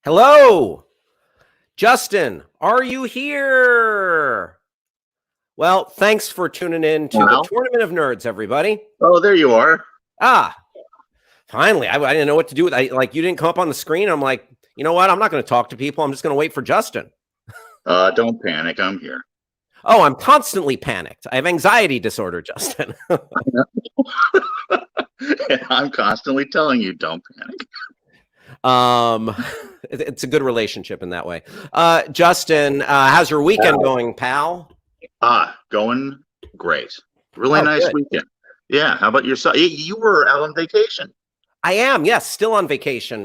Hello, Justin. Are you here? Well, thanks for tuning in to the Tournament of Nerds, everybody. Oh, there you are. Finally. I didn't know what to do with it. You didn't come up on the screen. I'm like, you know what? I'm not going to talk to people. I'm just going to wait for Justin. Don't panic. I'm here. Oh, I'm constantly panicked. I have anxiety disorder, Justin. I'm constantly telling you, don't panic. It's a good relationship in that way. Justin, how's your weekend going, pal? Going great. Really nice good weekend. Yeah. How about yourself? You were out on vacation. I am, yes, still on vacation.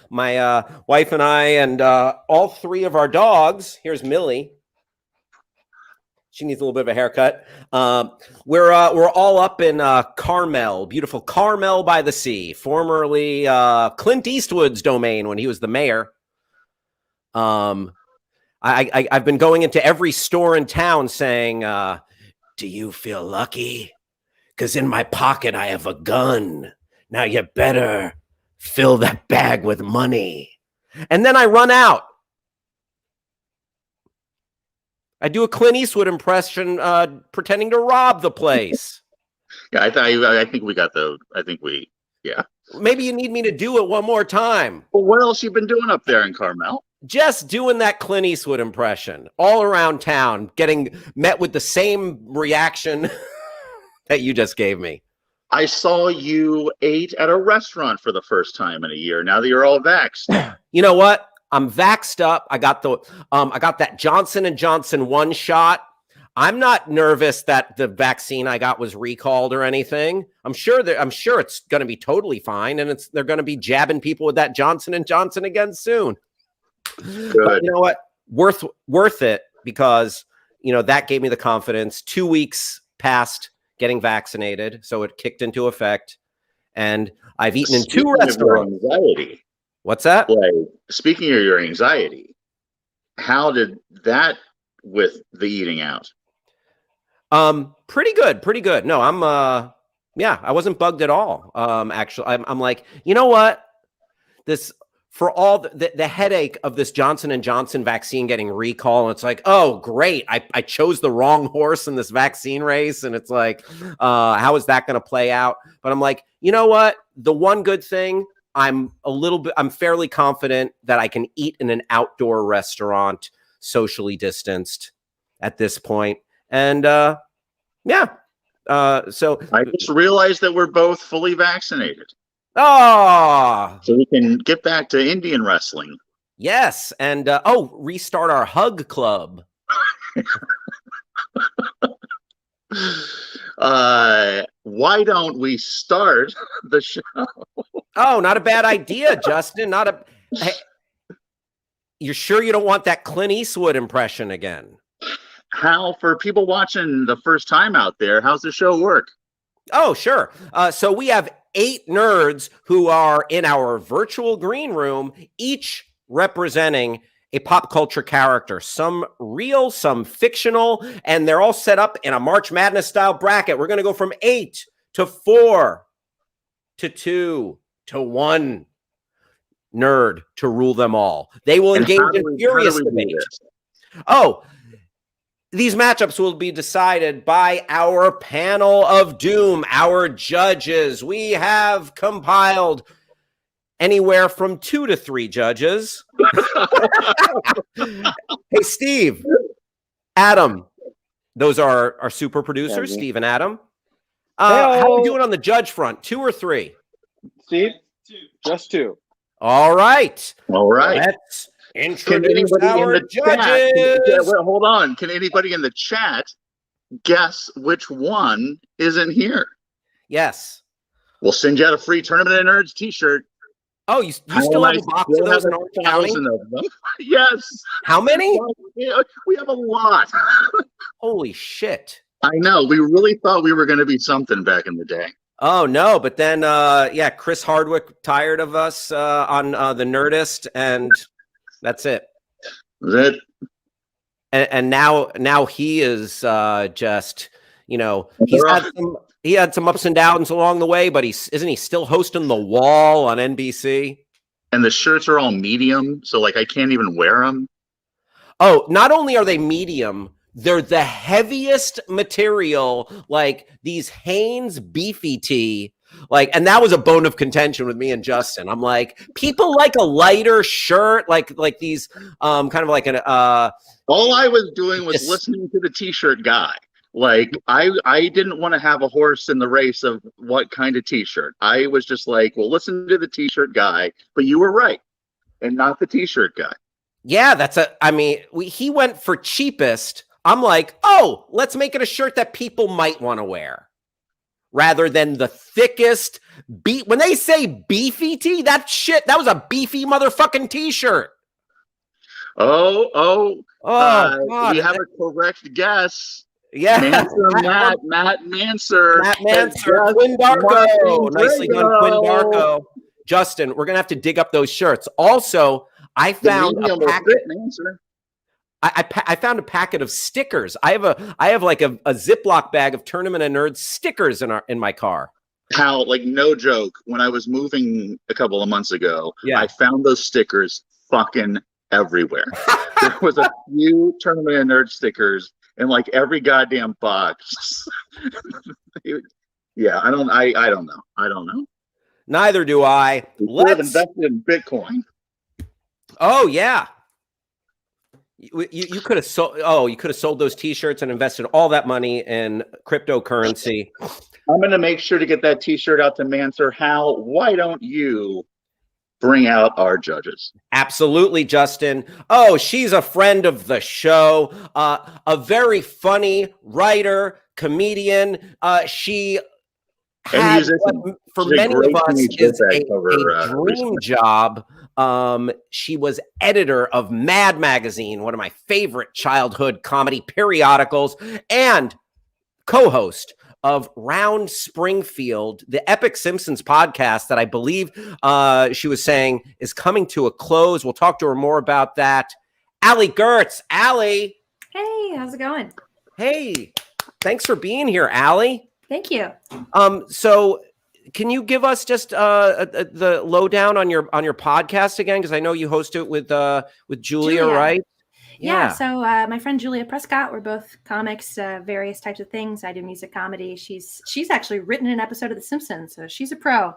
My wife and I and all three of our dogs. Here's Millie. She needs a little bit of a haircut. We're all up in Carmel, beautiful Carmel by the Sea, formerly Clint Eastwood's domain when he was the mayor. I've been going into every store in town saying, "Do you feel lucky? Because in my pocket I have a gun. Now you better fill that bag with money." And then I run out. I do a Clint Eastwood impression pretending to rob the place. Yeah, I think we got yeah. Maybe you need me to do it one more time. Well, what else you been doing up there in Carmel? Just doing that Clint Eastwood impression all around town, getting met with the same reaction that you just gave me. I saw you ate at a restaurant for the first time in a year. Now that you're all vaxxed. You know what? I'm vaxxed up. I got that Johnson & Johnson one shot. I'm not nervous that the vaccine I got was recalled or anything. I'm sure it's going to be totally fine, and they're going to be jabbing people with that Johnson & Johnson again soon. Good. But you know what? Worth it, because that gave me the confidence. 2 weeks past getting vaccinated, so it kicked into effect, and I've eaten in 2 restaurants. Anxiety. What's that? Speaking of your anxiety, how did that with the eating out? Pretty good. No, I wasn't bugged at all. Actually, I'm like, you know what? For all the headache of this Johnson & Johnson vaccine getting recall, and it's like, oh, great. I chose the wrong horse in this vaccine race. And it's like, how is that going to play out? But I'm like, you know what? The one good thing, I'm fairly confident that I can eat in an outdoor restaurant, socially distanced at this point. And so I just realized that we're both fully vaccinated. So we can get back to Indian wrestling. Yes. And restart our hug club. Why don't we start the show? Oh, not a bad idea, Justin. Hey, you're sure you don't want that Clint Eastwood impression again? How, for people watching the first time out there, how's the show work? Oh, sure. So we have 8 nerds who are in our virtual green room, each representing a pop culture character, some real, some fictional, and they're all set up in a March Madness style bracket. We're going to go from 8 to 4 to 2 to 1 nerd to rule them all. They will engage in furious debate. These matchups will be decided by our panel of doom, our judges. We have compiled anywhere from 2 to 3 judges. Hey, Steve, Adam, those are our super producers, Steve and Adam. How are we doing on the judge front? 2 or 3? Steve? 2. Just 2. All right. Let's introduce our judges. Hold on. Can anybody in the chat guess which one isn't here? Yes. We'll send you out a free Tournament of Nerds t-shirt. Oh, you still have a box of those in Orange County? Yes. How many? We have a lot. Holy shit. I know. We really thought we were going to be something back in the day. Oh, no. But then, Chris Hardwick tired of us on the Nerdist, and that's it. That's it. And now he is just, he had some ups and downs along the way, but isn't he still hosting The Wall on NBC? and the shirts are all medium, so like I can't even wear them. Oh, not only are they medium, they're the heaviest material, like these Hanes beefy tee. Like, and that was a bone of contention with me and Justin. I'm like, people like a lighter shirt, like these kind of like an All I was doing was Yes. listening to the t-shirt guy. Like I didn't want to have a horse in the race of what kind of t-shirt. I was just like, well, listen to the t-shirt guy, but you were right. And not the t-shirt guy. yeah, he went for cheapest. I'm like, oh, let's make it a shirt that people might want to wear rather than the thickest when they say beefy tee, that was a beefy motherfucking t-shirt. Oh, God. we have a correct guess. Yeah. Matt Manser. Matt Manser, Quinn Darko. Nicely done, Quinn Darko. Justin, we're going to have to dig up those shirts. Also, I found a packet. I found a packet of stickers. I have like a Ziploc bag of Tournament of Nerds stickers in my car. How, like, no joke, when I was moving a couple of months ago, Yeah. I found those stickers fucking everywhere. There was a few Tournament of Nerds stickers in like every goddamn box. Yeah, I don't know. Neither do I. We have invested in Bitcoin. Oh yeah. You could have sold. Oh, you could have sold those T-shirts and invested all that money in cryptocurrency. I'm going to make sure to get that T-shirt out to Manser. Hal, why don't you bring out our judges? Absolutely, Justin. Oh, she's a friend of the show. A very funny writer, comedian. She had what, for many of us is a dream job. She was editor of Mad Magazine, one of my favorite childhood comedy periodicals, and co-host of Round Springfield, the Epic Simpsons podcast that I believe she was saying is coming to a close. We'll talk to her more about that. Allie Goertz. Allie. Hey, how's it going? Hey, thanks for being here, Allie. Thank you. So can you give us just the lowdown on your podcast again? Because I know you host it with Julia, right? Yeah. So my friend Julia Prescott, we're both comics, various types of things. I do music comedy. She's actually written an episode of The Simpsons, so she's a pro.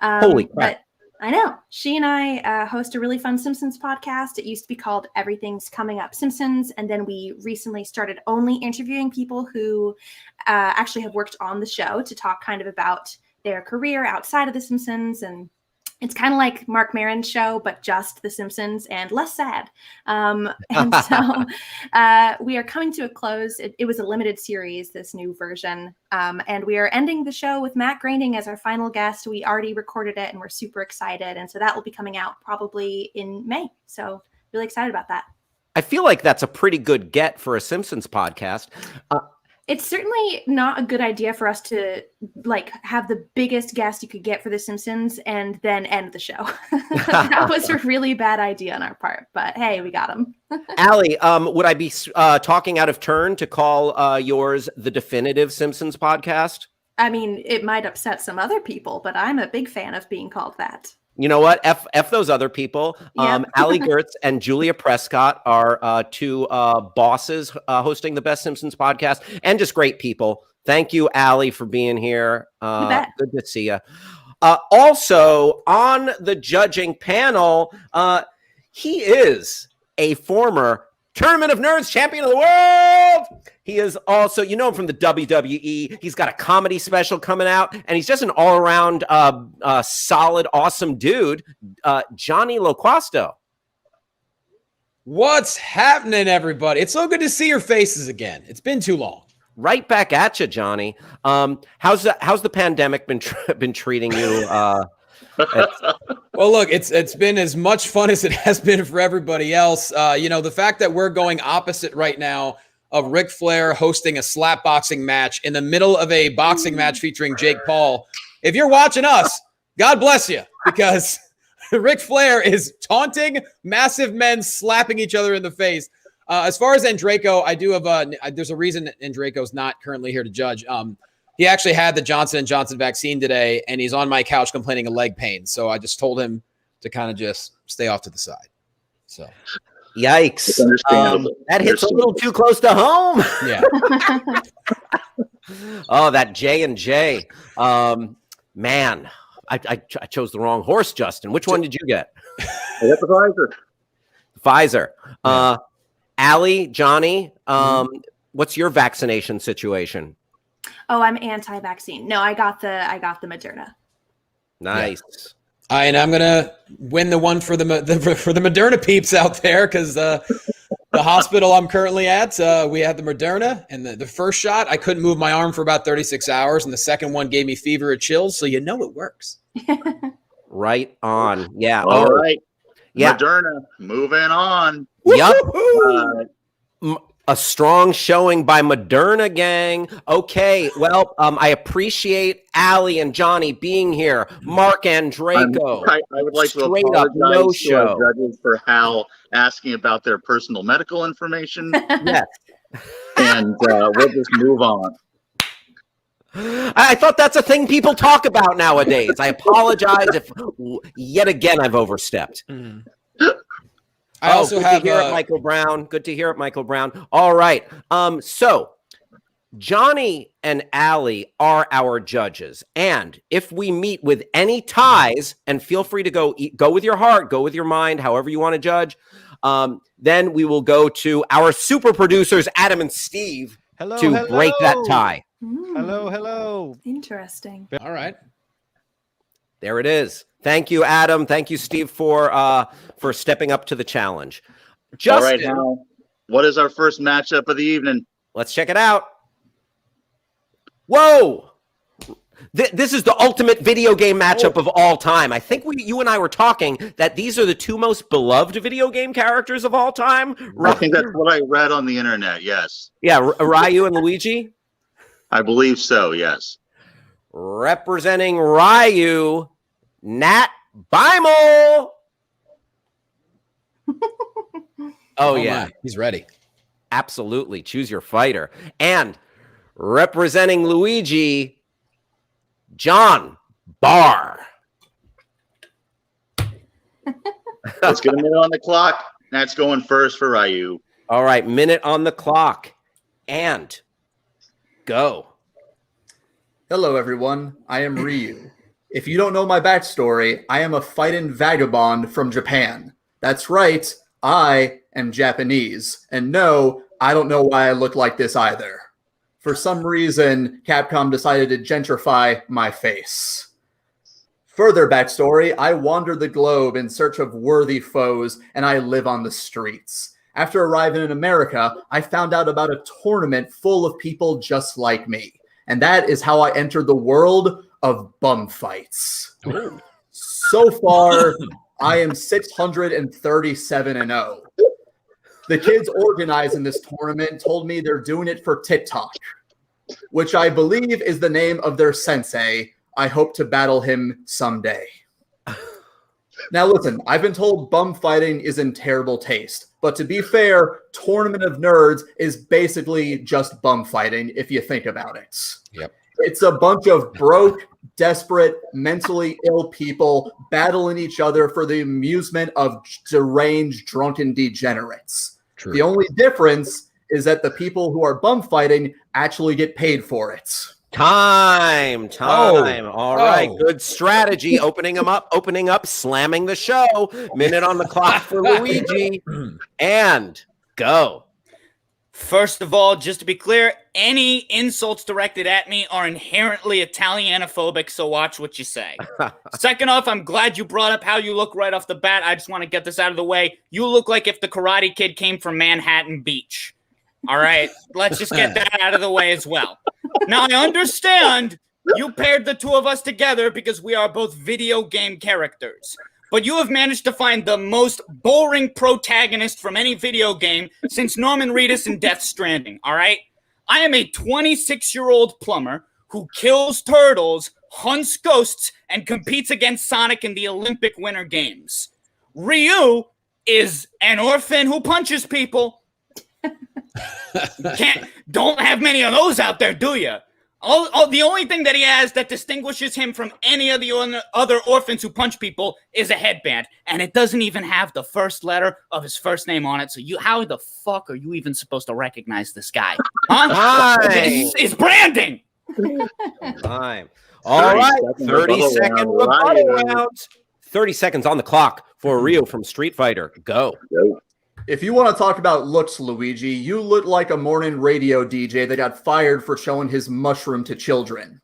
Holy crap. But I know. She and I host a really fun Simpsons podcast. It used to be called Everything's Coming Up Simpsons. And then we recently started only interviewing people who actually have worked on the show to talk kind of about their career outside of The Simpsons. And it's kind of like Mark Maron's show, but just The Simpsons and less sad. And so we are coming to a close. It was a limited series, this new version. And we are ending the show with Matt Groening as our final guest. We already recorded it and we're super excited. And so that will be coming out probably in May. So really excited about that. I feel like that's a pretty good get for a Simpsons podcast. It's certainly not a good idea for us to like have the biggest guest you could get for The Simpsons and then end the show. That was a really bad idea on our part, but hey, we got him. Allie, would I be talking out of turn to call yours the definitive Simpsons podcast? I mean, it might upset some other people, but I'm a big fan of being called that. You know what? F those other people. Yep. Allie Goertz and Julia Prescott are two bosses hosting the Best Simpsons podcast, and just great people. Thank you, Allie, for being here. Good to see you. Also, on the judging panel, he is a former Tournament of Nerds champion of the world. He is also, you know him from the WWE. He's got a comedy special coming out, and he's just an all-around solid, awesome dude, Johnny Loquasto. What's happening, everybody? It's so good to see your faces again. It's been too long. Right back at you, Johnny. How's the pandemic been treating you? Well, look, it's been as much fun as it has been for everybody else. The fact that we're going opposite right now of Ric Flair hosting a slap boxing match in the middle of a boxing match featuring Jake Paul. If you're watching us, God bless you, because Ric Flair is taunting massive men slapping each other in the face. As far as Andreyko, I do have there's a reason Andreyko's not currently here to judge. He actually had the Johnson & Johnson vaccine today, and he's on my couch complaining of leg pain. So I just told him to kind of just stay off to the side. So, Yikes. It's understandable. That hits a little too close to home. yeah. Oh, that J&J. Man, I chose the wrong horse, Justin. Which one did you get? I got the visor. Pfizer. Yeah. Allie, Johnny, what's your vaccination situation? Oh, I'm anti-vaccine. No, I got the Moderna. Nice. And I'm gonna win the one for the Moderna peeps out there, because the hospital I'm currently at, we had the Moderna, and the first shot I couldn't move my arm for about 36 hours, and the second one gave me fever and chills. So it works. Right on. Yeah. All right. Yeah. Moderna, moving on. Yup. Uh, A strong showing by Moderna, gang. Okay, well, I appreciate Allie and Johnny being here. Mark Andraco. I would like to Straight up apologize to no-show. our judges for Hal asking about their personal medical information, Yes. and we'll just move on. I thought that's a thing people talk about nowadays. I apologize if yet again I've overstepped. I also good have to hear it, Michael Brown. Good to hear it, Michael Brown. All right. So Johnny and Allie are our judges, and if we meet with any ties, and feel free to go with your heart, go with your mind, however you want to judge. Then we will go to our super producers, Adam and Steve, to break that tie. Hello. Interesting. all right. There it is. Thank you, Adam. Thank you, Steve, for stepping up to the challenge. All right, Justin, Hal. What is our first matchup of the evening? let's check it out. Whoa! This is the ultimate video game matchup of all time. I think you and I were talking that these are the two most beloved video game characters of all time. I think that's what I read on the internet. Yes, Yeah, Ryu and Luigi. I believe so. Yes. Representing Ryu, Nat Beimel. Oh, yeah, my. He's ready. absolutely. Choose your fighter. And representing Luigi, John Barr. Let's get a minute on the clock. That's going first for Ryu. All right, minute on the clock. And go. Hello, everyone. I am Ryu. If you don't know my backstory, I am a fighting vagabond from Japan. That's right, I am Japanese. And no, I don't know why I look like this either. For some reason, Capcom decided to gentrify my face. Further backstory, I wander the globe in search of worthy foes, and I live on the streets. After arriving in America, I found out about a tournament full of people just like me. And that is how I entered the world of bum fights. So far, I am 637-0. The kids organizing this tournament told me they're doing it for TikTok, which I believe is the name of their sensei. I hope to battle him someday. Now listen, I've been told bum fighting is in terrible taste. But to be fair, Tournament of Nerds is basically just bum fighting if you think about it. Yep. It's a bunch of broke, desperate, mentally ill people battling each other for the amusement of deranged, drunken degenerates. True. The only difference is that the people who are bum fighting actually get paid for it. Time. All right, Oh. good strategy. Opening up, slamming the show. Minute on the clock for Luigi. And go. First of all, just to be clear, any insults directed at me are inherently Italianophobic, so watch what you say. Second off, I'm glad you brought up how you look right off the bat. I just want to get this out of the way. You look like if the Karate Kid came from Manhattan Beach. All right, let's just get that out of the way as well. Now, I understand you paired the two of us together because we are both video game characters. But you have managed to find the most boring protagonist from any video game since Norman Reedus in Death Stranding, all right? I am a 26-year-old plumber who kills turtles, hunts ghosts, and competes against Sonic in the Olympic Winter Games. Ryu is an orphan who punches people. Don't have many of those out there, do you? The only thing that he has that distinguishes him from any of the other orphans who punch people is a headband, and it doesn't even have the first letter of his first name on it. So how the fuck are you even supposed to recognize this guy? Huh? It's branding. Time. All right, 30-second rebuttal round. 30 seconds on the clock for Ryu from Street Fighter. Go. If you want to talk about looks, Luigi, you look like a morning radio DJ that got fired for showing his mushroom to children.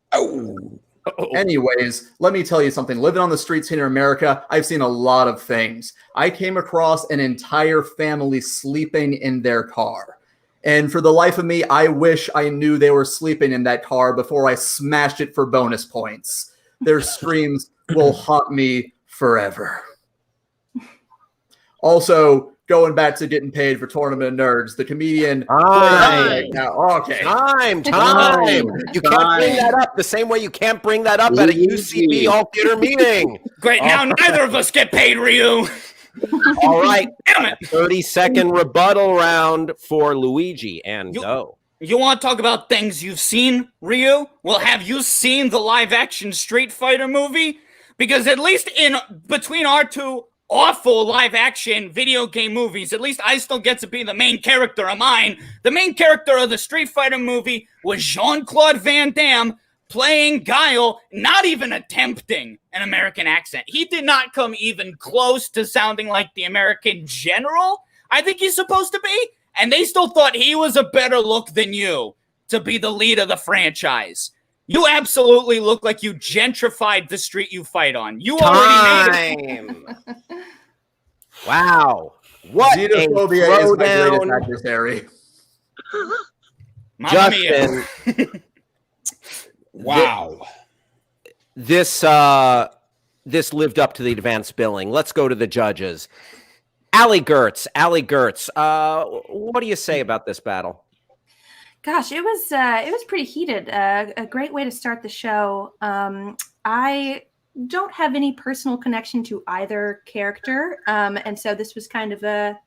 Anyways, let me tell you something. Living on the streets here in America, I've seen a lot of things. I came across an entire family sleeping in their car. And for the life of me, I wish I knew they were sleeping in that car before I smashed it for bonus points. Their screams will haunt me forever. Also, going back to getting paid for Tournament of Nerds, the comedian. Time. Okay. Time. You can't bring that up the same way you can't bring that up at a UCB all-theater meeting. Great. Now neither of us get paid, Ryu. All right. Damn it. 30-second rebuttal round for Luigi, and go. You want to talk about things you've seen, Ryu? Well, have you seen the live-action Street Fighter movie? Because at least in between our two awful live-action video game movies, at least I still get to be the main character of mine. The main character of the Street Fighter movie was Jean-Claude Van Damme playing Guile, not even attempting an American accent. He did not come even close to sounding like the American general I think he's supposed to be. And they still thought he was a better look than you to be the lead of the franchise. You absolutely look like you gentrified the street you fight on. You already made it. Wow. What a Xenophobia is my greatest adversary. Justin. Wow. This lived up to the advanced billing. Let's go to the judges. Allie Gertz. What do you say about this battle? Gosh, it was pretty heated. A great way to start the show. I don't have any personal connection to either character, and so this was kind of a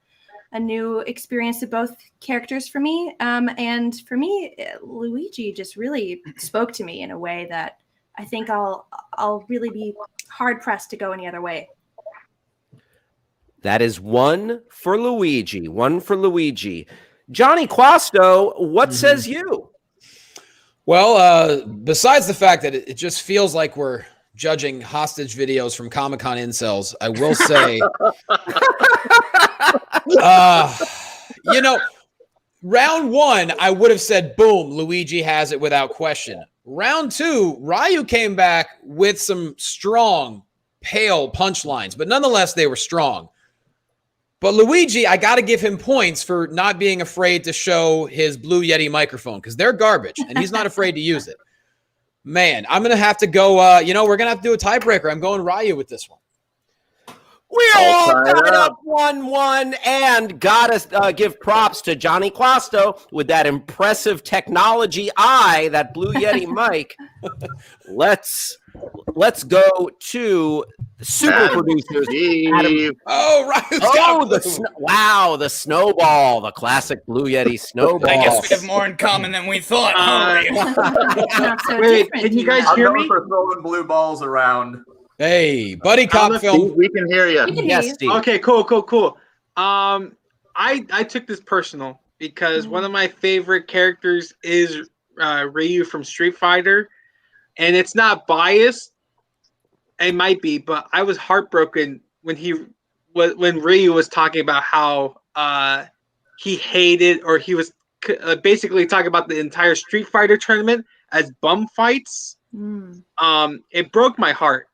new experience of both characters for me. And for me, Luigi just really spoke to me in a way that I think I'll really be hard pressed to go any other way. That is one for Luigi. Johnny Quasto, what says you? Well, besides the fact that it just feels like we're judging hostage videos from Comic-Con incels, I will say, round one, I would have said, boom, Luigi has it without question. Round two, Ryu came back with some strong, pale punchlines, but nonetheless, they were strong. But Luigi, I got to give him points for not being afraid to show his Blue Yeti microphone because they're garbage, and he's not afraid to use it. Man, I'm going to have to go, we're going to have to do a tiebreaker. I'm going Ryu with this one. We're all tied up 1-1, and gotta give props to Johnny Quasto with that impressive technology eye, that Blue Yeti mic. Let's go to super producers. Adam. Oh, right. The snowball, the classic Blue Yeti snowball. I guess we have more in common than we thought. Wait, can you guys hear me? For throwing blue balls around. Hey, buddy cop film. We can hear you. Yes, Steve. Okay, cool. I took this personal because one of my favorite characters is Ryu from Street Fighter, and it's not biased. It might be, but I was heartbroken when Ryu was talking about how he hated, or he was basically talking about the entire Street Fighter tournament as bum fights. It broke my heart.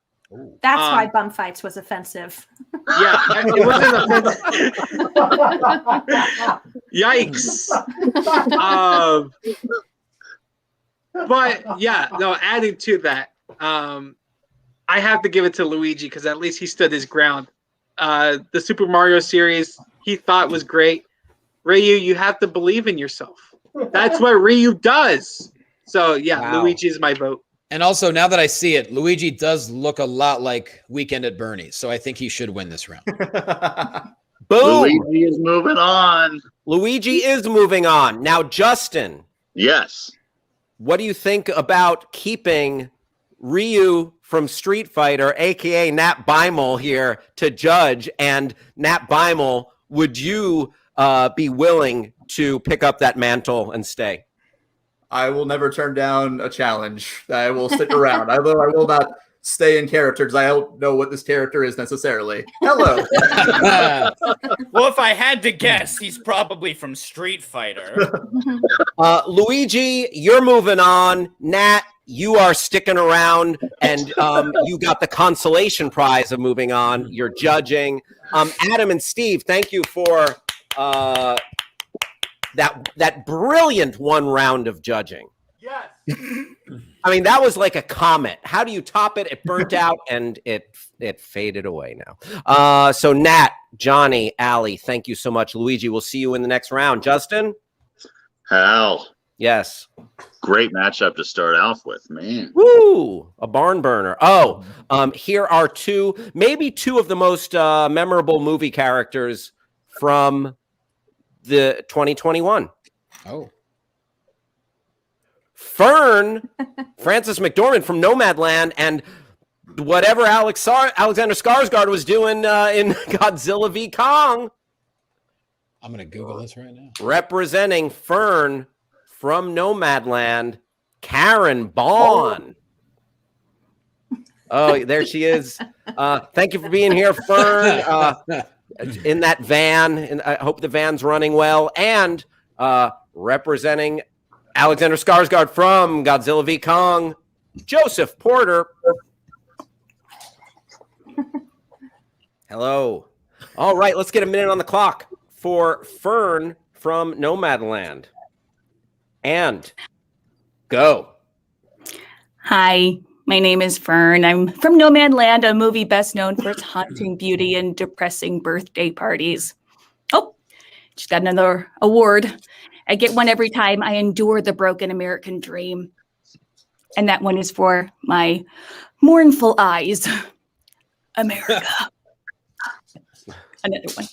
That's why bum fights was offensive. Yeah, it wasn't offensive. Yikes. But yeah, no, adding to that, I have to give it to Luigi because at least he stood his ground. The Super Mario series he thought was great. Ryu, you have to believe in yourself. That's what Ryu does. So yeah, Wow. Luigi is my vote. And also, now that I see it, Luigi does look a lot like Weekend at Bernie's, so I think he should win this round. Boom. Luigi is moving on. Luigi is moving on. Now, Justin, Yes. what do you think about keeping Ryu from Street Fighter, aka Nat Beimel, here to judge? And Nat Beimel, would you be willing to pick up that mantle and stay? I will never turn down a challenge. I will stick around. Although I will not stay in character because I don't know what this character is necessarily. Hello. Well, if I had to guess, he's probably from Street Fighter. Luigi, you're moving on. Nat, you are sticking around, and you got the consolation prize of moving on. You're judging. Adam and Steve, thank you for that brilliant one round of judging. Yes. I mean, that was like a comet. How do you top it? It burnt out and it faded away now. So Nat, Johnny, Allie, thank you so much. Luigi, we'll see you in the next round. Justin? Hal, Yes. great matchup to start off with, man. Woo! A barn burner. Oh, here are maybe two of the most memorable movie characters from the 2021. Oh. Fern, Frances McDormand from Nomadland, and whatever Alexander Skarsgård was doing in Godzilla v. Kong. I'm going to Google this right now. Representing Fern from Nomadland, Karen Bond. Oh, there she is. Thank you for being here, Fern. In that van, and I hope the van's running well. And representing Alexander Skarsgård from Godzilla v. Kong, Joseph Porter. Hello. All right, let's get a minute on the clock for Fern from Nomadland. And go. Hi, my name is Fern. I'm from Nomadland, a movie best known for its haunting beauty and depressing birthday parties. Oh, just got another award. I get one every time I endure the broken American dream. And that one is for my mournful eyes. America. Another one.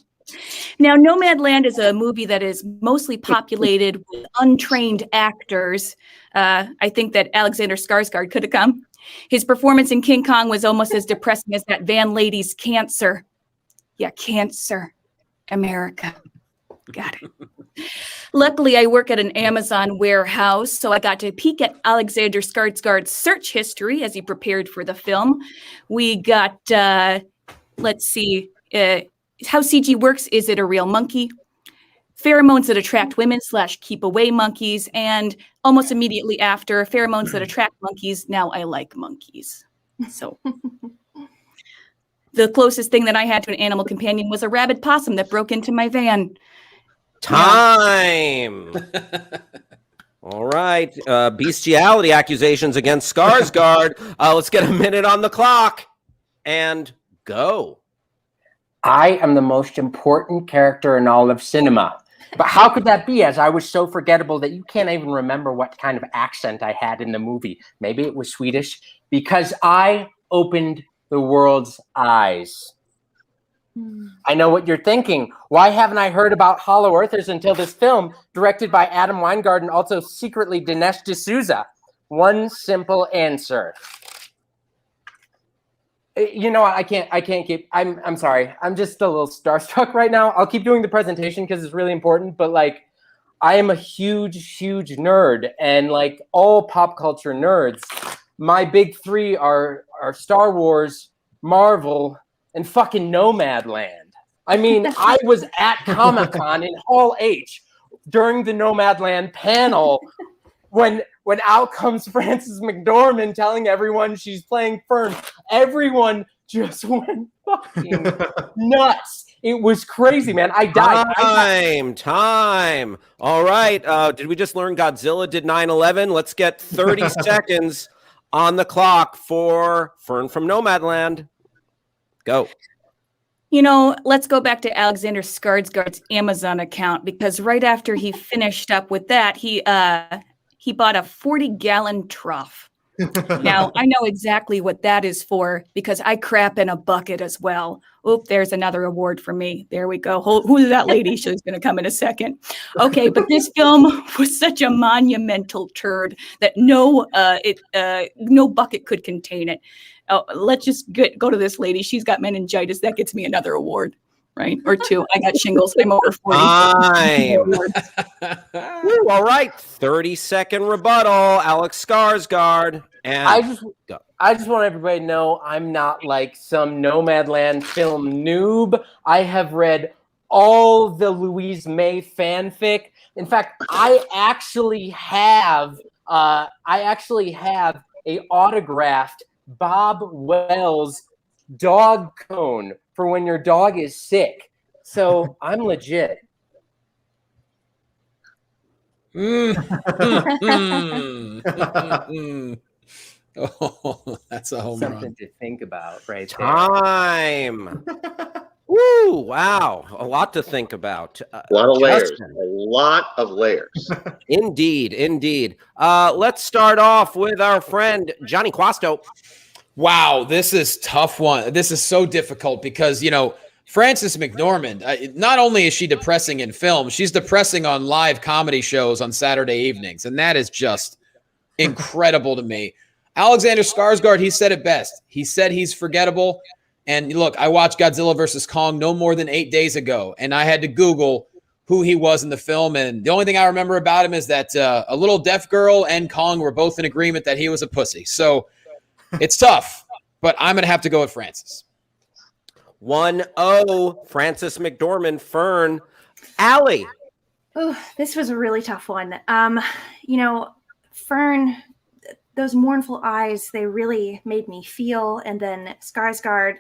Now, Nomadland is a movie that is mostly populated with untrained actors. I think that Alexander Skarsgård could have come. His performance in King Kong was almost as depressing as that van lady's Cancer. Yeah, Cancer. America. Got it. Luckily, I work at an Amazon warehouse, so I got to peek at Alexander Skarsgård's search history as he prepared for the film. We got, let's see, how CG works. Is it a real monkey? Pheromones that attract women / keep away monkeys. And almost immediately after, pheromones that attract monkeys. Now I like monkeys. So the closest thing that I had to an animal companion was a rabid possum that broke into my van. Time. All right. Bestiality accusations against Skarsgård. Let's get a minute on the clock and go. I am the most important character in all of cinema. But how could that be, as I was so forgettable that you can't even remember what kind of accent I had in the movie? Maybe it was Swedish. Because I opened the world's eyes. I know what you're thinking. Why haven't I heard about Hollow Earthers until this film, directed by Adam Wingard and also secretly Dinesh D'Souza? One simple answer. You know what? I can't keep. I'm sorry. I'm just a little starstruck right now. I'll keep doing the presentation because it's really important. But like, I am a huge nerd, and like all pop culture nerds, my big three are Star Wars, Marvel, and fucking Nomadland. I mean, I was at Comic-Con in Hall H during the Nomadland panel when out comes Frances McDormand telling everyone she's playing Fern. Everyone just went fucking nuts. It was crazy, man. I died. Time. All right. Did we just learn Godzilla did 9/11? Let's get 30 seconds on the clock for Fern from Nomadland. Go. You know, let's go back to Alexander Skarsgård's Amazon account, because right after he finished up with that, he bought a 40-gallon trough. Now, I know exactly what that is for because I crap in a bucket as well. Oop, there's another award for me. There we go. Who's that lady? She's going to come in a second. Okay, but this film was such a monumental turd that no bucket could contain it. Let's just go to this lady. She's got meningitis. That gets me another award, right? Or two. I got shingles. I'm over 40. Time. Woo, all right. 30-second rebuttal. Alex Skarsgård. And I just want everybody to know I'm not like some Nomadland film noob. I have read all the Louise May fanfic. In fact, I actually have a autographed Bob Wells dog cone for when your dog is sick. So I'm legit. Oh, that's a home Something run. to think about, right there. Time. Woo, wow. A lot to think about. A lot of layers. Justin. A lot of layers. Indeed, indeed. Let's start off with our friend Johnny Quasto. Wow, this is tough one. This is so difficult because, Frances McDormand, not only is she depressing in film, she's depressing on live comedy shows on Saturday evenings. And that is just incredible to me. Alexander Skarsgård, he said it best. He said he's forgettable. And look, I watched Godzilla vs. Kong no more than 8 days ago, and I had to Google who he was in the film. And the only thing I remember about him is that a little deaf girl and Kong were both in agreement that he was a pussy. So it's tough, but I'm going to have to go with Frances. 1-0, Frances McDormand, Fern. Allie. Oh, this was a really tough one. Fern, those mournful eyes, they really made me feel. And then Skarsgård,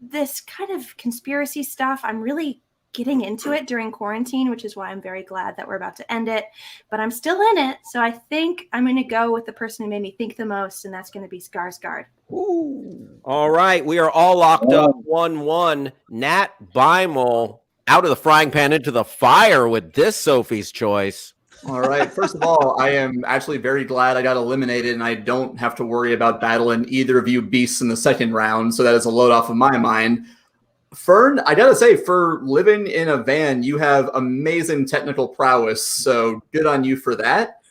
this kind of conspiracy stuff, I'm really getting into it during quarantine, which is why I'm very glad that we're about to end it. But I'm still in it. So I think I'm going to go with the person who made me think the most, and that's going to be Skarsgård. Ooh. All right. We are all locked up 1-1. Nat Beimel out of the frying pan into the fire with this Sophie's Choice. All right. First of all, I am actually very glad I got eliminated and I don't have to worry about battling either of you beasts in the second round. So that is a load off of my mind. Fern, I got to say, for living in a van, you have amazing technical prowess. So good on you for that.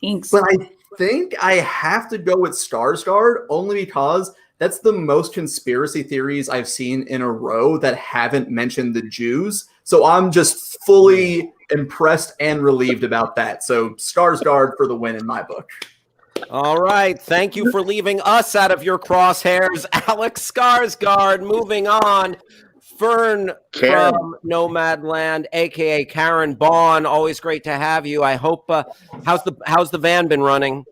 Thanks. But I think I have to go with Skarsgård only because that's the most conspiracy theories I've seen in a row that haven't mentioned the Jews. So I'm just fully impressed and relieved about that. So Skarsgård for the win in my book. All right. Thank you for leaving us out of your crosshairs, Alex Skarsgård. Moving on. Fern Karen. from Nomadland, aka Karen Baughan. Always great to have you. I hope how's the van been running?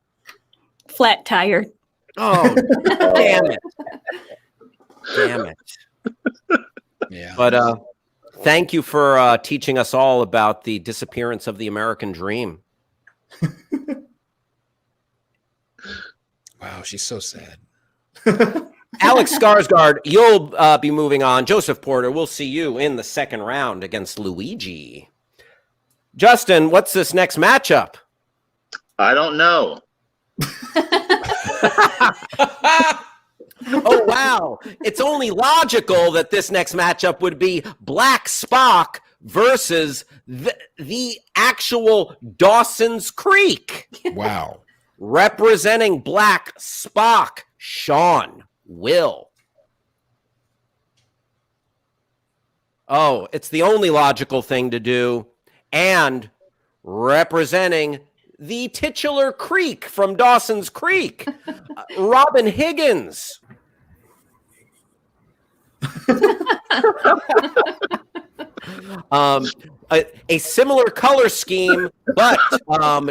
Flat tire. Oh, damn it. Damn it. Yeah. But thank you for teaching us all about the disappearance of the American dream. Wow, she's so sad. Alex Skarsgård, you'll be moving on. Joseph Porter, we'll see you in the second round against Luigi. Justin, what's this next matchup? I don't know. Oh, wow. It's only logical that this next matchup would be Black Spock versus the actual Dawson's Creek. Wow. Representing Black Spock, Sean Will. Oh, it's the only logical thing to do. And representing the titular Creek from Dawson's Creek, Robin Higgins. A similar color scheme, but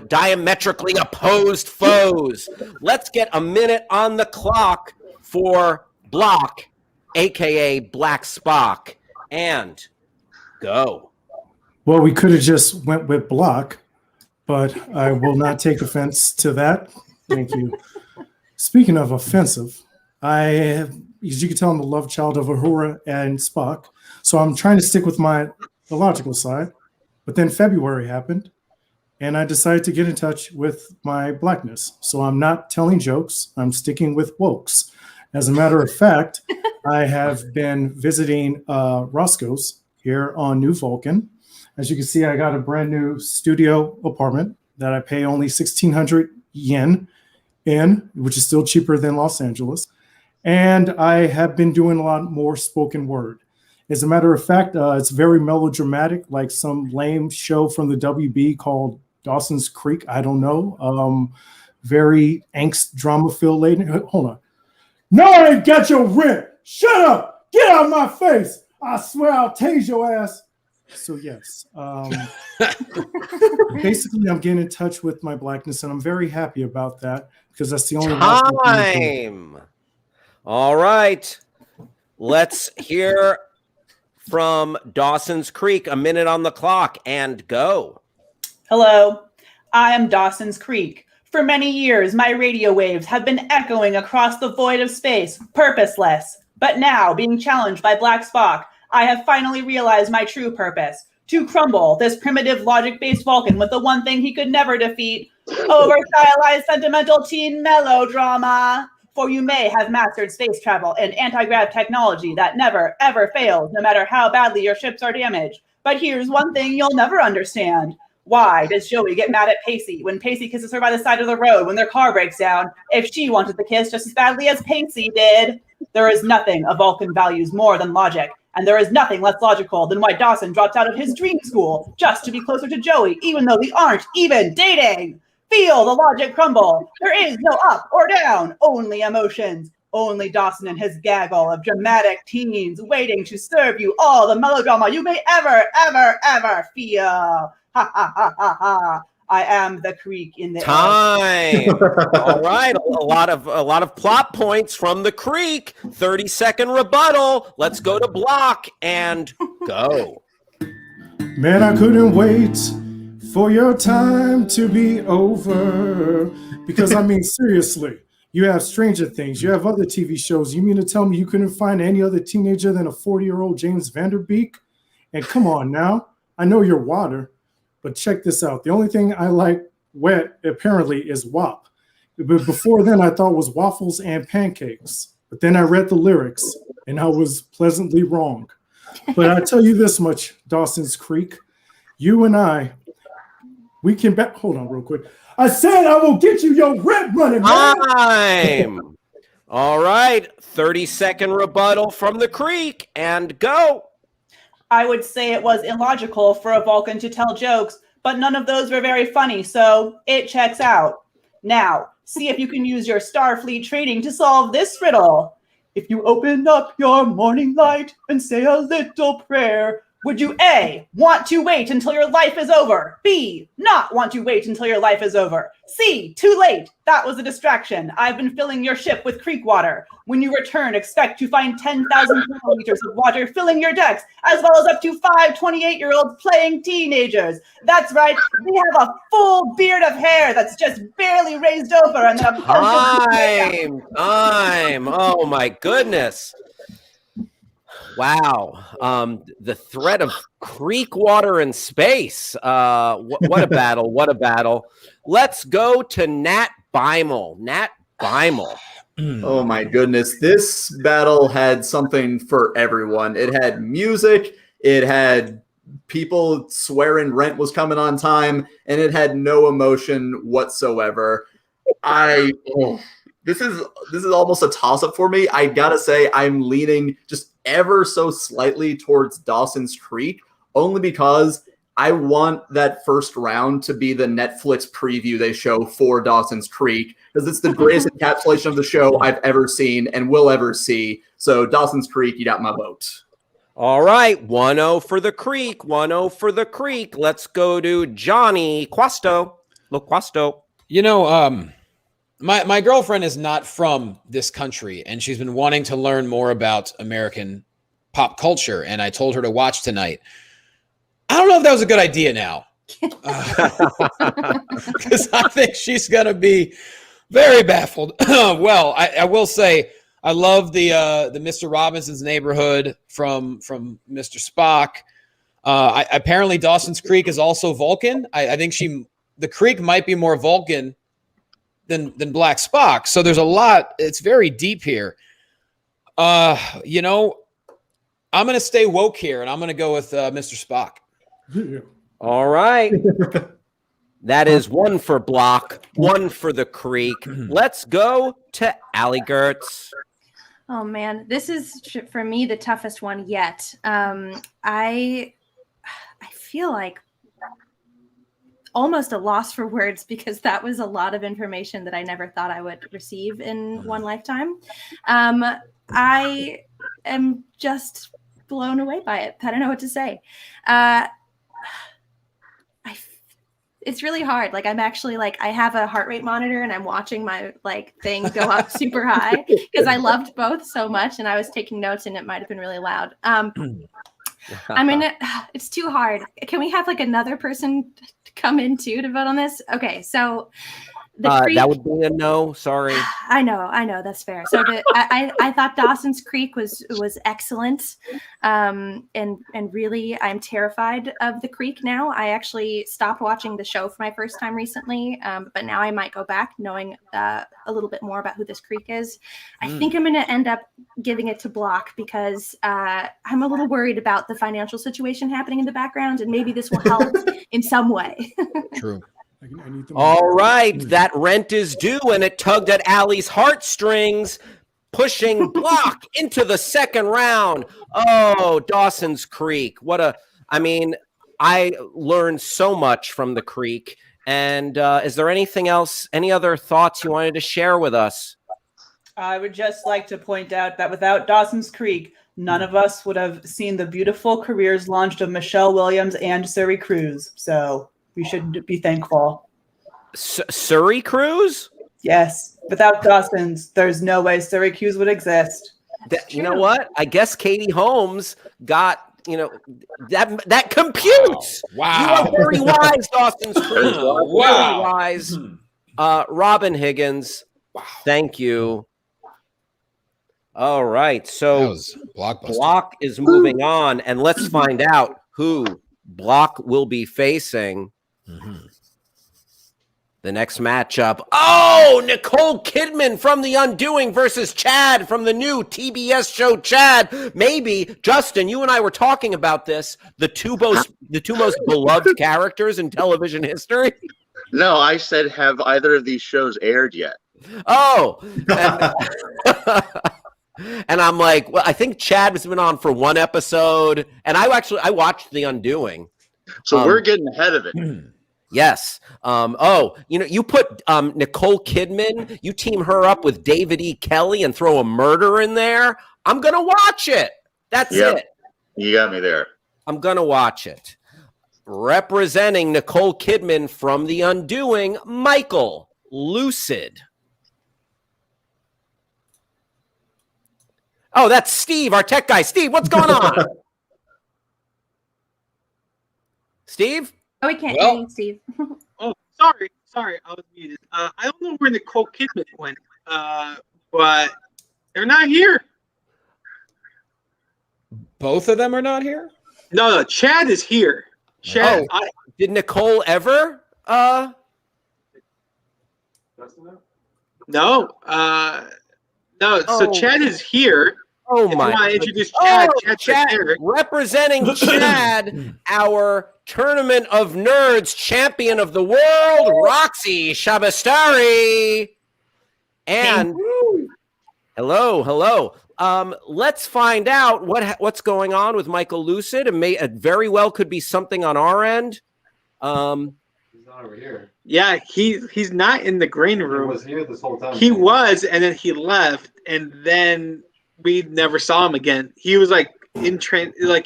diametrically opposed foes. Let's get a minute on the clock for Block, aka Black Spock, and go. Well, we could have just went with Block, but I will not take offense to that. Thank you. Speaking of offensive, as you can tell, I'm the love child of Uhura and Spock, so I'm trying to stick with the logical side. But then February happened, and I decided to get in touch with my blackness. So I'm not telling jokes. I'm sticking with wokes. As a matter of fact, I have been visiting Roscoe's here on New Vulcan. As you can see, I got a brand new studio apartment that I pay only 1,600 yen in, which is still cheaper than Los Angeles. And I have been doing a lot more spoken word. As a matter of fact, it's very melodramatic, like some lame show from the WB called Dawson's Creek. I don't know. Very angst drama filled lady. Hold on. No, I ain't got your rent. Shut up. Get out of my face. I swear I'll tase your ass. So yes, basically I'm getting in touch with my blackness, and I'm very happy about that because that's the only time. All right, let's hear from Dawson's Creek. A minute on the clock and go. Hello, I am Dawson's Creek. For many years, my radio waves have been echoing across the void of space, purposeless. But now, being challenged by Black Spock, I have finally realized my true purpose: to crumble this primitive logic-based Vulcan with the one thing he could never defeat: over-stylized sentimental teen melodrama. For you may have mastered space travel and anti-grav technology that never, ever fails, no matter how badly your ships are damaged. But here's one thing you'll never understand. Why does Joey get mad at Pacey when Pacey kisses her by the side of the road when their car breaks down, if she wanted the kiss just as badly as Pacey did? There is nothing a Vulcan values more than logic. And there is nothing less logical than why Dawson dropped out of his dream school just to be closer to Joey, even though they aren't even dating. Feel the logic crumble. There is no up or down, only emotions. Only Dawson and his gaggle of dramatic teens waiting to serve you all the melodrama you may ever, ever, ever feel. Ha ha ha ha ha. I am the creek in the time. All right, a lot of plot points from the creek. 30-second rebuttal. Let's go to block and go. Man, I couldn't wait for your time to be over. Because, I mean, seriously, you have Stranger Things, you have other TV shows. You mean to tell me you couldn't find any other teenager than a 40-year-old James Vanderbeek? And come on now, I know you're water, but check this out. The only thing I like wet, apparently, is WAP. But before then, I thought it was waffles and pancakes. But then I read the lyrics, and I was pleasantly wrong. But I tell you this much, Dawson's Creek, you and I, we can bet. Hold on real quick. I said I will get you your rent money, man. Time. All right, 30-second rebuttal from the creek and go. I would say it was illogical for a Vulcan to tell jokes, but none of those were very funny, so it checks out. Now, see if you can use your Starfleet training to solve this riddle. If you open up your morning light and say a little prayer, would you A, want to wait until your life is over? B, not want to wait until your life is over? C, too late. That was a distraction. I've been filling your ship with creek water. When you return, expect to find 10,000 liters of water filling your decks, as well as up to 5 28-year-olds playing teenagers. That's right. They have a full beard of hair that's just barely raised over. And then a time. Oh, my goodness. Wow. The threat of creek water in space. What a battle. What a battle. Let's go to Nat Beimel. Nat Beimel. Oh my goodness. This battle had something for everyone. It had music. It had people swearing rent was coming on time, and it had no emotion whatsoever. This is almost a toss-up for me. I gotta say I'm leaning just ever so slightly towards Dawson's Creek, only because I want that first round to be the Netflix preview they show for Dawson's Creek, because it's the greatest encapsulation of the show I've ever seen and will ever see. So Dawson's Creek, you got my vote. All right, 1-0 for the creek, 1-0 for the creek. Let's go to Johnny Quasto. Loquasto. You know, my girlfriend is not from this country, and she's been wanting to learn more about American pop culture, and I told her to watch tonight. I don't know if that was a good idea now, because I think she's going to be very baffled. Well, I will say I love the Mr. Robinson's Neighborhood from Mr. Spock. Apparently Dawson's Creek is also Vulcan. I think she the Creek might be more Vulcan than Black Spock. So there's a lot. It's very deep here. You know, I'm going to stay woke here, and I'm going to go with Mr. Spock. All right. That is one for Block, one for the Creek. Let's go to Allie Gertz. Oh man, this is for me the toughest one yet. I feel like almost a loss for words because that was a lot of information that I never thought I would receive in one lifetime. I am just blown away by it. I don't know what to say. It's really hard. Like I'm actually like I have a heart rate monitor and I'm watching my like thing go up super high because I loved both so much and I was taking notes and it might have been really loud. I mean, it's too hard. Can we have like another person come in too to vote on this? Okay, so the Creek, that would be a no. Sorry. I know, that's fair. So I thought Dawson's Creek was excellent, and really I'm terrified of the Creek now. I actually stopped watching the show for my first time recently, but now I might go back knowing a little bit more about who this Creek is. I think I'm going to end up giving it to Block because I'm a little worried about the financial situation happening in the background, and maybe this will help in some way. True. All right, that rent is due, and it tugged at Allie's heartstrings, pushing Block into the second round. Oh, Dawson's Creek. I learned so much from the Creek. And is there anything else, any other thoughts you wanted to share with us? I would just like to point out that without Dawson's Creek, none of us would have seen the beautiful careers launched of Michelle Williams and Suri Cruz. So we should be thankful. Suri Cruz? Yes. Without Dawson's, there's no way Suri Cruz would exist. You know what? I guess Katie Holmes got, that computes. Wow. You are very wise, Dawson's Creek. Wow. Very wise. Robin Higgins, thank you. All right. That So was blockbuster. Block is moving on, and let's find out who Block will be facing. The next matchup. Oh, Nicole Kidman from The Undoing versus Chad from the new TBS show Chad. Maybe, Justin, you and I were talking about this. The two most beloved characters in television history. No, I said, have either of these shows aired yet? Oh. And I'm like, well, I think Chad has been on for one episode, and I watched The Undoing. So we're getting ahead of it. Yes. You put Nicole Kidman, you team her up with David E. Kelly and throw a murder in there. I'm going to watch it. That's it. You got me there. I'm going to watch it. Representing Nicole Kidman from The Undoing, Michael Lucid. Oh, that's Steve, our tech guy. Steve, what's going on? Steve? Oh, we can't hear you, Steve. Oh, sorry, I was muted. I don't know where Nicole Kidman went, but they're not here. Both of them are not here? No, Chad is here. Chad, Did Nicole ever? No. So Chad is here. Oh if my! You want to introduce Chad? Chad representing Chad, our Tournament of Nerds champion of the world, Roxy Shabastari. And hello. Let's find out what's going on with Michael Lucid. It very well could be something on our end. He's not over here. Yeah, he's not in the green room. He was here this whole time. He was, and then he left, and then we never saw him again. He was like he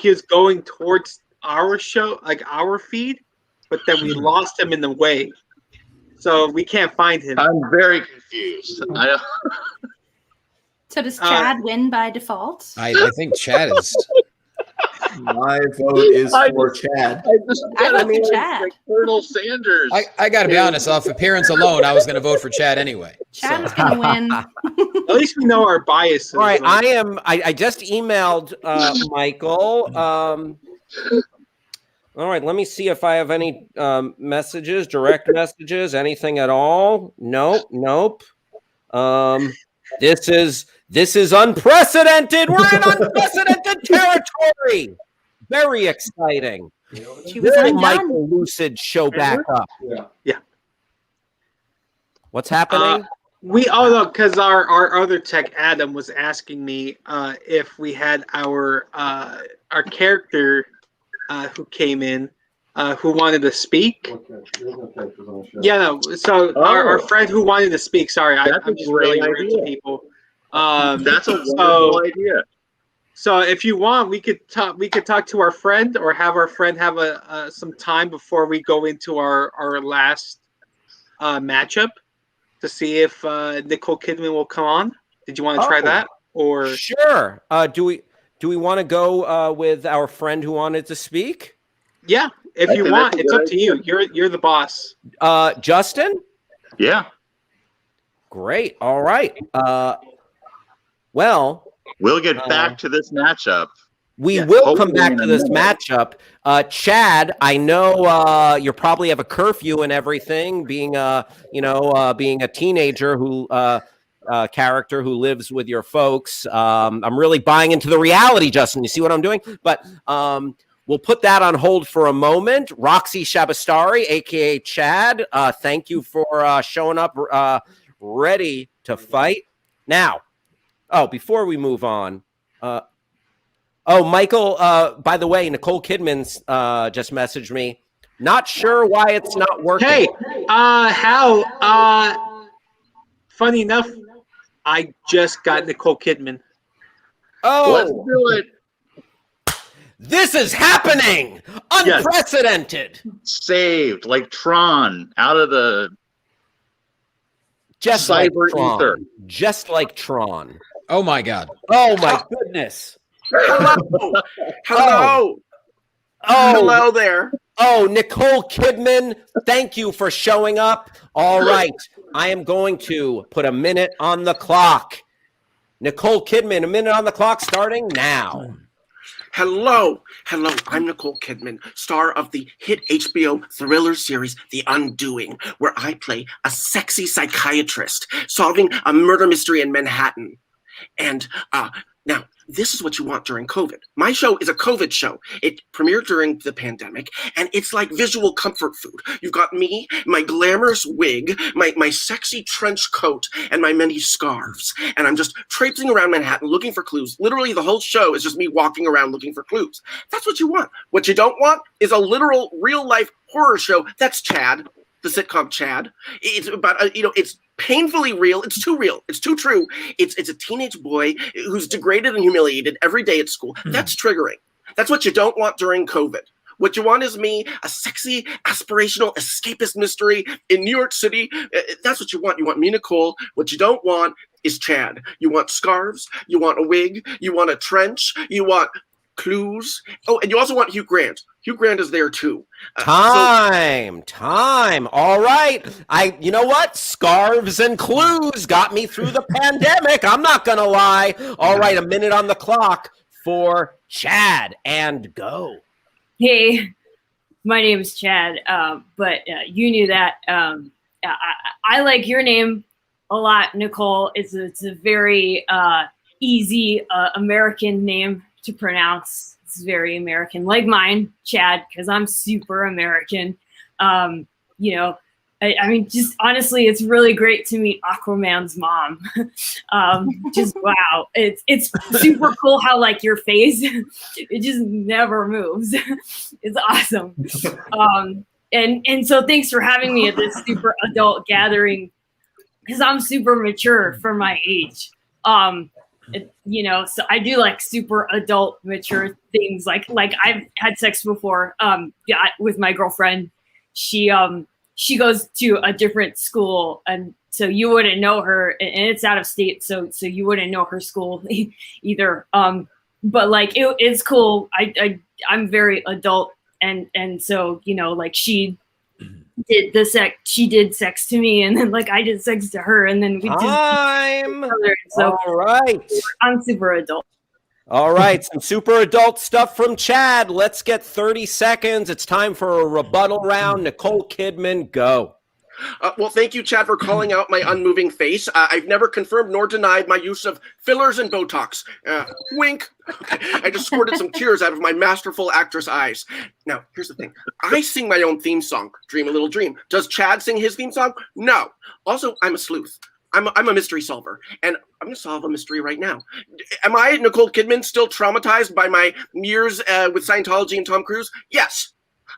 was going towards our show, like our feed, but then we lost him in the way, so we can't find him. I'm very confused. So does Chad win by default? I think Chad is. My vote is for Chad. I vote for Chad. Like Colonel Sanders. I got to be honest. Off appearance alone, I was going to vote for Chad anyway. Chad is going to win. At least we know our biases. All right, I just emailed Michael. All right, let me see if I have any messages, direct messages, anything at all. Nope. This is unprecedented. We're in unprecedented territory. Very exciting. She was Will undone. Michael Lucid show back up? Yeah. What's happening? Because our other tech Adam was asking me if we had our character who came in who wanted to speak. Yeah, no. So our friend who wanted to speak. Sorry, I'm just really rude to people. That's a wonderful idea. So if you want, we could talk to our friend, or have our friend have some time before we go into our last matchup to see if Nicole Kidman will come on. Did you want to try that? Or sure. Do we want to go with our friend who wanted to speak? Yeah, if you want, it's up to you. You're the boss. Justin? Yeah. Great. All right. Well, we'll get back to this matchup. We will come back to this matchup. Chad, I know you probably have a curfew and everything, being being a teenager who character who lives with your folks. I'm really buying into the reality, Justin. You see what I'm doing? But we'll put that on hold for a moment. Roxy Shabastari, aka Chad, thank you for showing up ready to fight. Now, before we move on, Michael, by the way, Nicole Kidman's just messaged me. Not sure why it's not working. Hey, Hal, funny enough, I just got Nicole Kidman. Let's do it. This is happening. Unprecedented. Saved like Tron out of the just cyber like Tron. ether. Just like Tron. Oh my God. Oh my goodness. Hello. Hello. Hello there. Oh, Nicole Kidman, thank you for showing up. All right. I am going to put a minute on the clock. Nicole Kidman, a minute on the clock starting now. Hello. I'm Nicole Kidman, star of the hit HBO thriller series The Undoing, where I play a sexy psychiatrist solving a murder mystery in Manhattan. And now, this is what you want during COVID. My show is a COVID show. It premiered during the pandemic, and it's like visual comfort food. You've got me, my glamorous wig, my sexy trench coat, and my many scarves. And I'm just traipsing around Manhattan looking for clues. Literally, the whole show is just me walking around looking for clues. That's what you want. What you don't want is a literal, real-life horror show. That's Chad, the sitcom Chad. It's about, it's painfully real. It's too real. It's too true. It's a teenage boy who's degraded and humiliated every day at school. That's triggering. That's what you don't want during COVID. What you want is me, a sexy, aspirational, escapist mystery in New York City. That's what you want. You want me, Nicole. What you don't want is Chad. You want scarves. You want a wig. You want a trench. You want clues. Oh, and you also want Hugh Grant. Hugh Grant is there too. Time. All right. You know what? Scarves and clues got me through the pandemic. I'm not going to lie. All right. A minute on the clock for Chad, and go. Hey, my name is Chad, but you knew that. I like your name a lot, Nicole. It's a very easy American name to pronounce. It's very American, like mine, Chad, because I'm super American. I mean, just honestly, it's really great to meet Aquaman's mom. Just wow, it's super cool how like your face, it just never moves. It's awesome. And so thanks for having me at this super adult gathering, because I'm super mature for my age. So I do like super adult mature things. Like I've had sex before. With my girlfriend. She goes to a different school, and so you wouldn't know her, and it's out of state, so you wouldn't know her school either. But like it's cool. I'm very adult, and so like she did sex to me, and then like I did sex to her, and then we did time. So all right, I'm super adult. All right, some super adult stuff from Chad. Let's get 30 seconds. It's time for a rebuttal round. Nicole Kidman, go. Well, thank you, Chad, for calling out my unmoving face. I've never confirmed nor denied my use of fillers and Botox. Wink. I just squirted some tears out of my masterful actress eyes. Now, here's the thing. I sing my own theme song, Dream a Little Dream. Does Chad sing his theme song? No. Also, I'm a sleuth. I'm a mystery solver, and I'm going to solve a mystery right now. Am I, Nicole Kidman, still traumatized by my years with Scientology and Tom Cruise? Yes.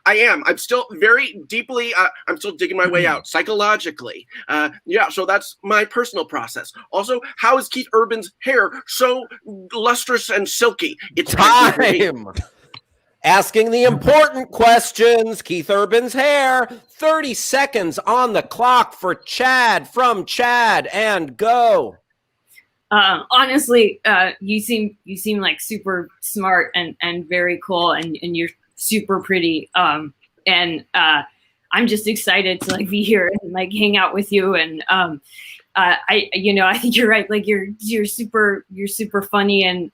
I am. I'm still very deeply, I'm still digging my way out psychologically. So that's my personal process. Also, how is Keith Urban's hair so lustrous and silky? It's time. Asking the important questions. Keith Urban's hair. 30 seconds on the clock for Chad from Chad, and go. Honestly, you seem like super smart and very cool, and you're super pretty. I'm just excited to like be here and like hang out with you. And I think you're right. Like you're super funny. And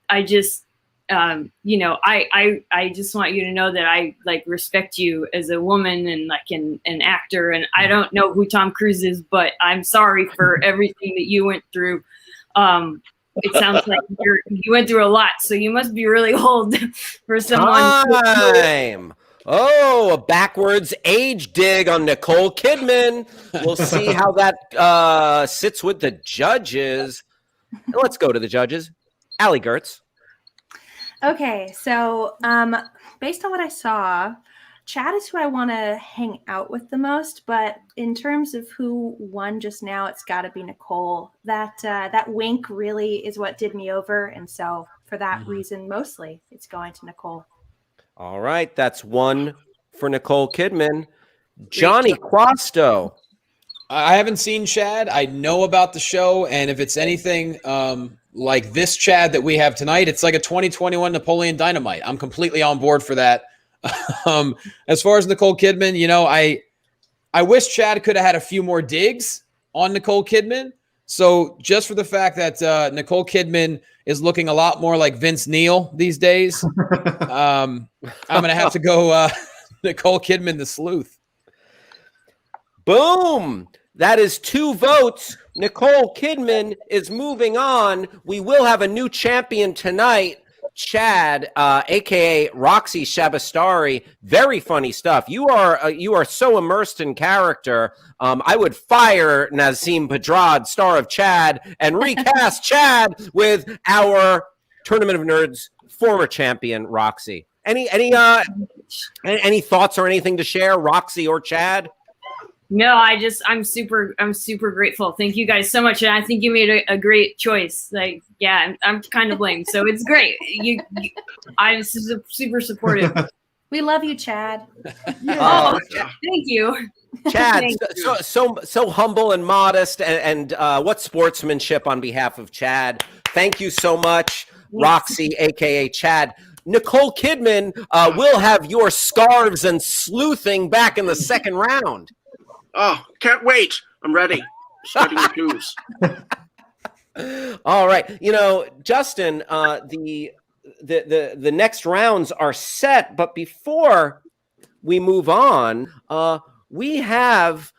I just want you to know that I like respect you as a woman and like an actor. And I don't know who Tom Cruise is, but I'm sorry for everything that you went through. It sounds like you went through a lot, so you must be really old for someone. Time. Oh, a backwards age dig on Nicole Kidman. We'll see how that sits with the judges. Let's go to the judges. Allie Gertz. Okay, so based on what I saw, Chad is who I want to hang out with the most, but in terms of who won just now, it's got to be Nicole. That wink really is what did me over, and so for that reason, mostly, it's going to Nicole. All right, that's one for Nicole Kidman. Johnny Quasto. I haven't seen Chad. I know about the show, and if it's anything like this Chad that we have tonight, it's like a 2021 Napoleon Dynamite. I'm completely on board for that. As far as Nicole Kidman, I wish Chad could have had a few more digs on Nicole Kidman. So just for the fact that Nicole Kidman is looking a lot more like Vince Neil these days, I'm going to have to go Nicole Kidman, the sleuth. Boom. That is 2 votes. Nicole Kidman is moving on. We will have a new champion tonight. Chad, aka Roxy Shabastari, very funny stuff. You are so immersed in character. I would fire Nazim Pedrad, star of Chad, and recast Chad with our Tournament of Nerds former champion Roxy. Any thoughts or anything to share, Roxy or Chad? No, I'm super grateful. Thank you guys so much. And I think you made a great choice. Like, yeah, I'm kind of blamed. So it's great. I'm super supportive. We love you, Chad. Oh, thank you. Chad, so humble and modest, and what sportsmanship on behalf of Chad. Thank you so much, Roxy, aka Chad. Nicole Kidman will have your scarves and sleuthing back in the second round. Oh, can't wait. I'm ready. Starting the clues. All right. Justin, the next rounds are set, but before we move on, we have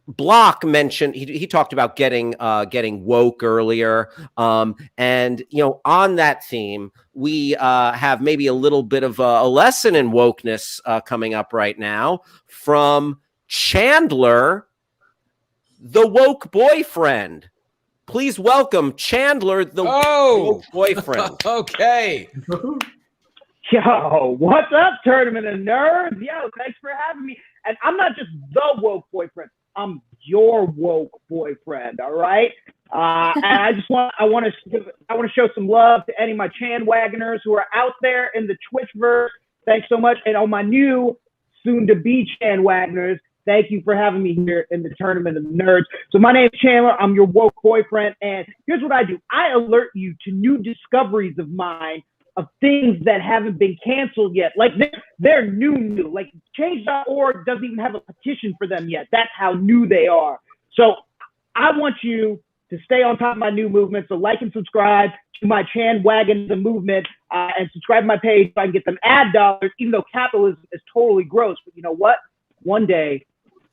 Block mentioned he talked about getting woke earlier, and on that theme, we have maybe a little bit of a lesson in wokeness coming up right now from Chandler, the woke boyfriend. Please welcome Chandler, the woke boyfriend. Okay. Yo, what's up, Tournament of Nerds? Yo, thanks for having me. And I'm not just the woke boyfriend. I'm your woke boyfriend. All right. And I want to show some love to any of my Chan Wagoners who are out there in the Twitchverse. Thanks so much. And on my new soon-to-be Chan Wagoners, thank you for having me here in the Tournament of Nerds. So my name is Chandler. I'm your woke boyfriend. And here's what I do. I alert you to new discoveries of mine of things that haven't been canceled yet. Like they're new. Like change.org doesn't even have a petition for them yet. That's how new they are. So I want you to stay on top of my new movement. So like and subscribe to my Chan Wagon the movement and subscribe to my page so I can get them ad dollars, even though capitalism is totally gross. But you know what? One day,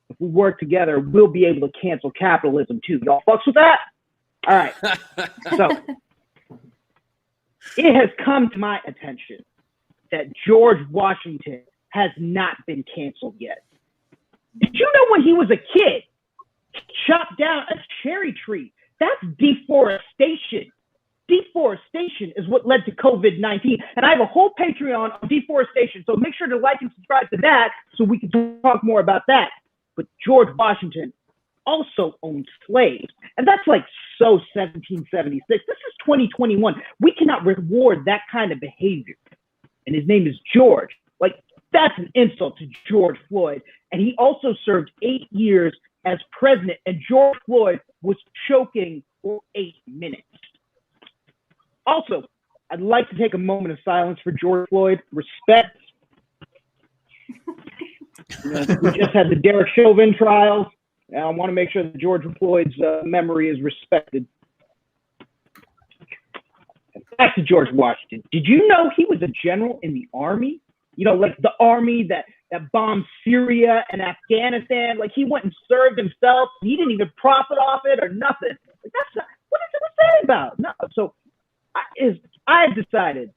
if we work together, we'll be able to cancel capitalism too. Y'all fucks with that? All right. So it has come to my attention that George Washington has not been canceled yet. Did you know when he was a kid, he chopped down a cherry tree? That's deforestation. Deforestation is what led to COVID-19. And I have a whole Patreon on deforestation, so make sure to like and subscribe to that so we can talk more about that. But George Washington also owned slaves. And that's like so 1776. This is 2021. We cannot reward that kind of behavior. And his name is George. Like, that's an insult to George Floyd. And he also served 8 years as president, and George Floyd was choking for 8 minutes. Also, I'd like to take a moment of silence for George Floyd. Respect. We just had the Derek Chauvin trials. And I want to make sure that George Floyd's memory is respected. Back to George Washington. Did you know he was a general in the army? You know, like the army that bombed Syria and Afghanistan. Like, he went and served himself. He didn't even profit off it or nothing. Like, that's not, what's that about? No. So I've decided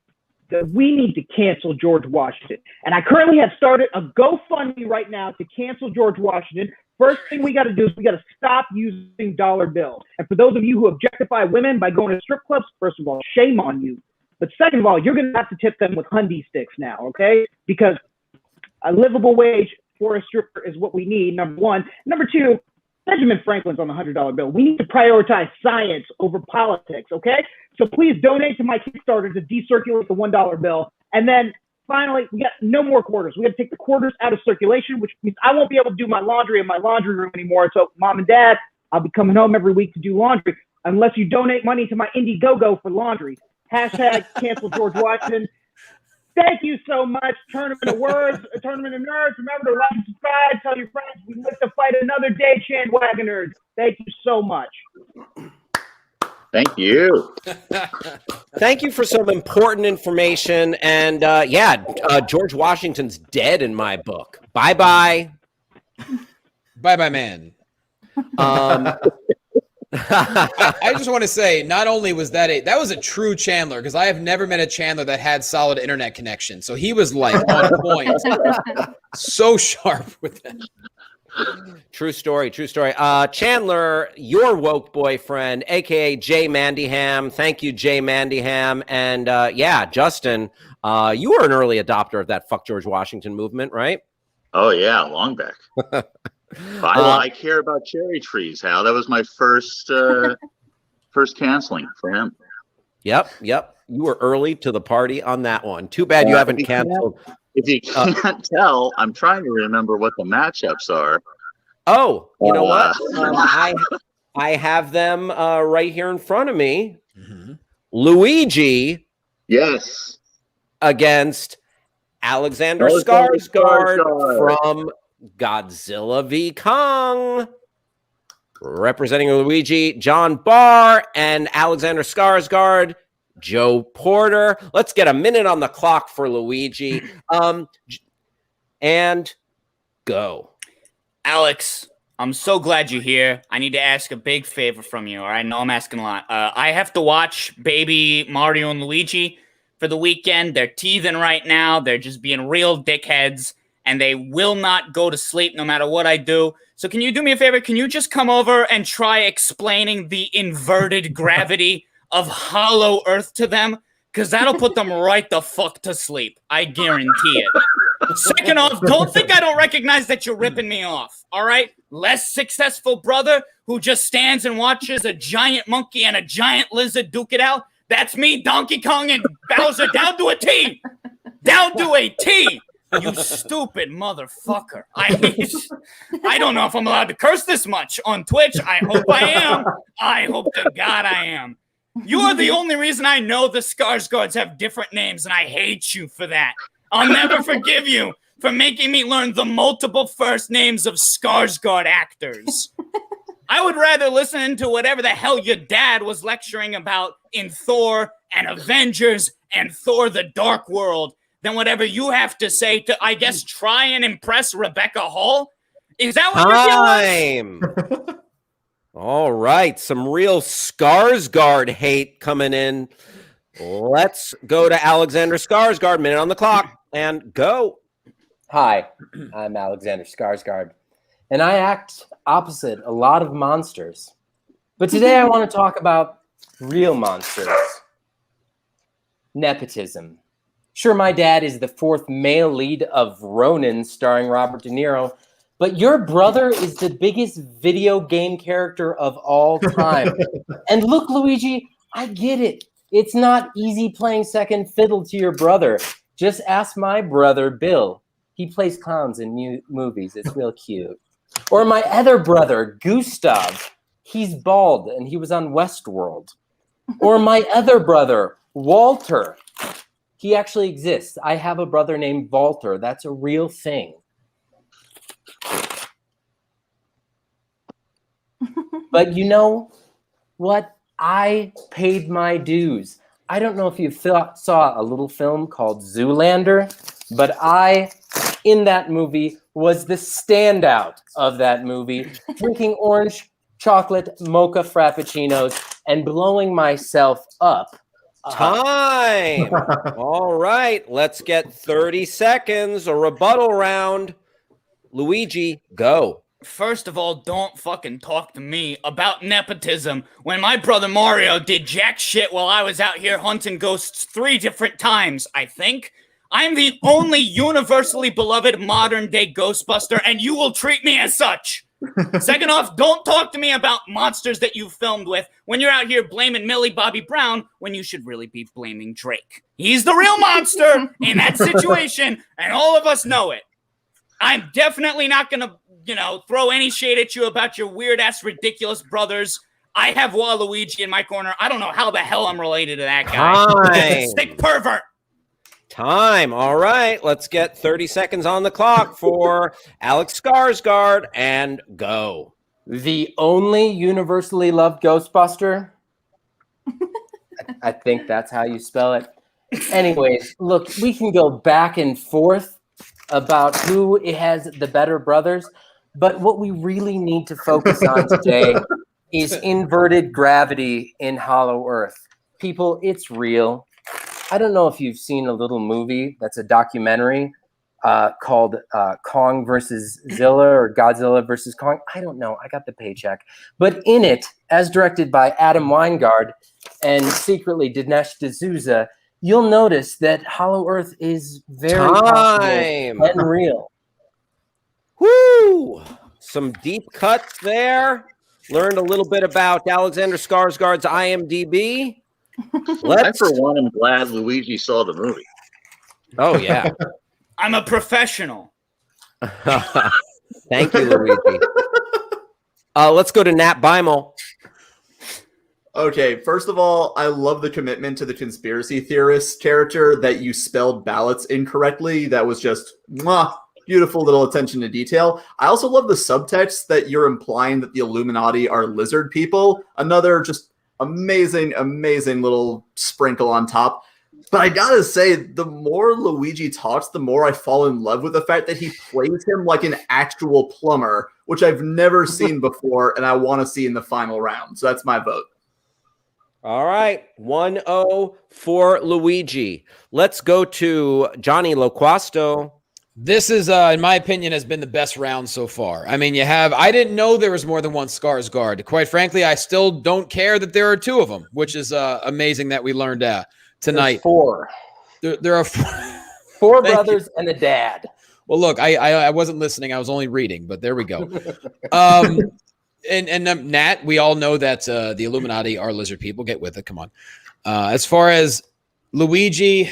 that we need to cancel George Washington. And I currently have started a GoFundMe right now to cancel George Washington. First thing we got to do is we got to stop using dollar bills. And for those of you who objectify women by going to strip clubs, first of all, shame on you. But second of all, you're going to have to tip them with Hyundai sticks now, okay? Because a livable wage for a stripper is what we need, number one. Number two, Benjamin Franklin's on the $100 bill. We need to prioritize science over politics, okay? So please donate to my Kickstarter to decirculate the $1 bill. And then finally, we got no more quarters. We got to take the quarters out of circulation, which means I won't be able to do my laundry in my laundry room anymore. So mom and dad, I'll be coming home every week to do laundry unless you donate money to my Indiegogo for laundry. Hashtag cancel George Washington. Thank you so much. Tournament of Words, Tournament of Nerds. Remember to like and subscribe. Tell your friends we live to fight another day, Chan Wagoners. Thank you so much. Thank you. Thank you for some important information. And George Washington's dead in my book. Bye-bye. Bye-bye, man. I just want to say, not only was that was a true Chandler, because I have never met a Chandler that had solid internet connection. So he was like on point, so sharp with that. True story. Chandler, your woke boyfriend, aka Jay Mandyham. Thank you, Jay Mandyham. And Justin, you were an early adopter of that Fuck George Washington movement, right? Oh yeah, long back. I care about cherry trees, Hal. That was my first canceling for him. Yep. You were early to the party on that one. Too bad you haven't canceled. If you can't tell, I'm trying to remember what the matchups are. Oh, you know what? I have them right here in front of me. Mm-hmm. Luigi. Yes. Against Alexander Skarsgård from Godzilla v. Kong. Representing Luigi, John Barr, and Alexander Skarsgård, Joe Porter. Let's get a minute on the clock for Luigi. And go. Alex, I'm so glad you're here. I need to ask a big favor from you. All right, I know I'm asking a lot. I have to watch baby Mario and Luigi for the weekend. They're teething right now. They're just being real dickheads, and they will not go to sleep no matter what I do. So can you do me a favor? Can you just come over and try explaining the inverted gravity of Hollow Earth to them? Because that'll put them right the fuck to sleep. I guarantee it. Second off, don't think I don't recognize that you're ripping me off, all right? Less successful brother who just stands and watches a giant monkey and a giant lizard duke it out. That's me, Donkey Kong and Bowser, down to a T. Down to a T. You stupid motherfucker. I don't know if I'm allowed to curse this much on Twitch. I hope I am. I hope to God I am. You are the only reason I know the Skarsgårds have different names, and I hate you for that. I'll never forgive you for making me learn the multiple first names of Skarsgård actors. I would rather listen to whatever the hell your dad was lecturing about in Thor and Avengers and Thor the Dark World than whatever you have to say to, I guess, try and impress Rebecca Hall. Is that what you're doing? Time. All right, some real Skarsgård hate coming in. Let's go to Alexander Skarsgård. Minute on the clock, and go. Hi, I'm Alexander Skarsgård, and I act opposite a lot of monsters. But today I want to talk about real monsters. Nepotism. Sure, my dad is the fourth male lead of Ronin starring Robert De Niro, but your brother is the biggest video game character of all time. And look, Luigi, I get it. It's not easy playing second fiddle to your brother. Just ask my brother, Bill. He plays clowns in movies. It's real cute. Or my other brother, Gustav. He's bald and he was on Westworld. Or my other brother, Walter. He actually exists. I have a brother named Walter. That's a real thing. But you know what? I paid my dues. I don't know if you saw a little film called Zoolander, but I, in that movie, was the standout of that movie, drinking orange chocolate mocha frappuccinos and blowing myself up. Time. All right, let's get 30 seconds, a rebuttal round. Luigi, go. First of all, don't fucking talk to me about nepotism when my brother Mario did jack shit while I was out here hunting ghosts 3 different times, I think. I'm the only universally beloved modern-day Ghostbuster, and you will treat me as such. Second off, don't talk to me about monsters that you filmed with when you're out here blaming Millie Bobby Brown when you should really be blaming Drake. He's the real monster in that situation, and all of us know it. I'm definitely not going to, throw any shade at you about your weird-ass, ridiculous brothers. I have Waluigi in my corner. I don't know how the hell I'm related to that guy. Sick pervert. Time. All right, let's get 30 seconds on the clock for Alex Skarsgård, and go. The only universally loved Ghostbuster? I think that's how you spell it. Anyways, look, we can go back and forth about who has the better brothers, but what we really need to focus on today is inverted gravity in Hollow Earth. People, it's real. I don't know if you've seen a little movie that's a documentary called Kong versus Zilla or Godzilla versus Kong. I don't know. I got the paycheck. But in it, as directed by Adam Weingard and secretly Dinesh D'Souza, you'll notice that Hollow Earth is very possible and real. Woo! Some deep cuts there. Learned a little bit about Alexander Skarsgård's IMDb. I, for one, am glad Luigi saw the movie. Oh, yeah. I'm a professional. Thank you, Luigi. Let's go to Nat Beimel. Okay, first of all, I love the commitment to the conspiracy theorist character that you spelled ballots incorrectly. That was just beautiful little attention to detail. I also love the subtext that you're implying that the Illuminati are lizard people. Another just amazing little sprinkle on top. But I gotta say, the more Luigi talks, the more I fall in love with the fact that he plays him like an actual plumber, which I've never seen before, and I want to see in the final round. So that's my vote. All right, 1-0 for Luigi. Let's go to Johnny Loquasto. This is, in my opinion, has been the best round so far. I mean, I didn't know there was more than one Skarsgård. Quite frankly, I still don't care that there are 2 of them, which is amazing that we learned tonight. There's 4. There are 4 brothers and a dad. Well, look, I wasn't listening. I was only reading, but there we go. And Nat, we all know that the Illuminati are lizard people. Get with it. Come on. As far as Luigi,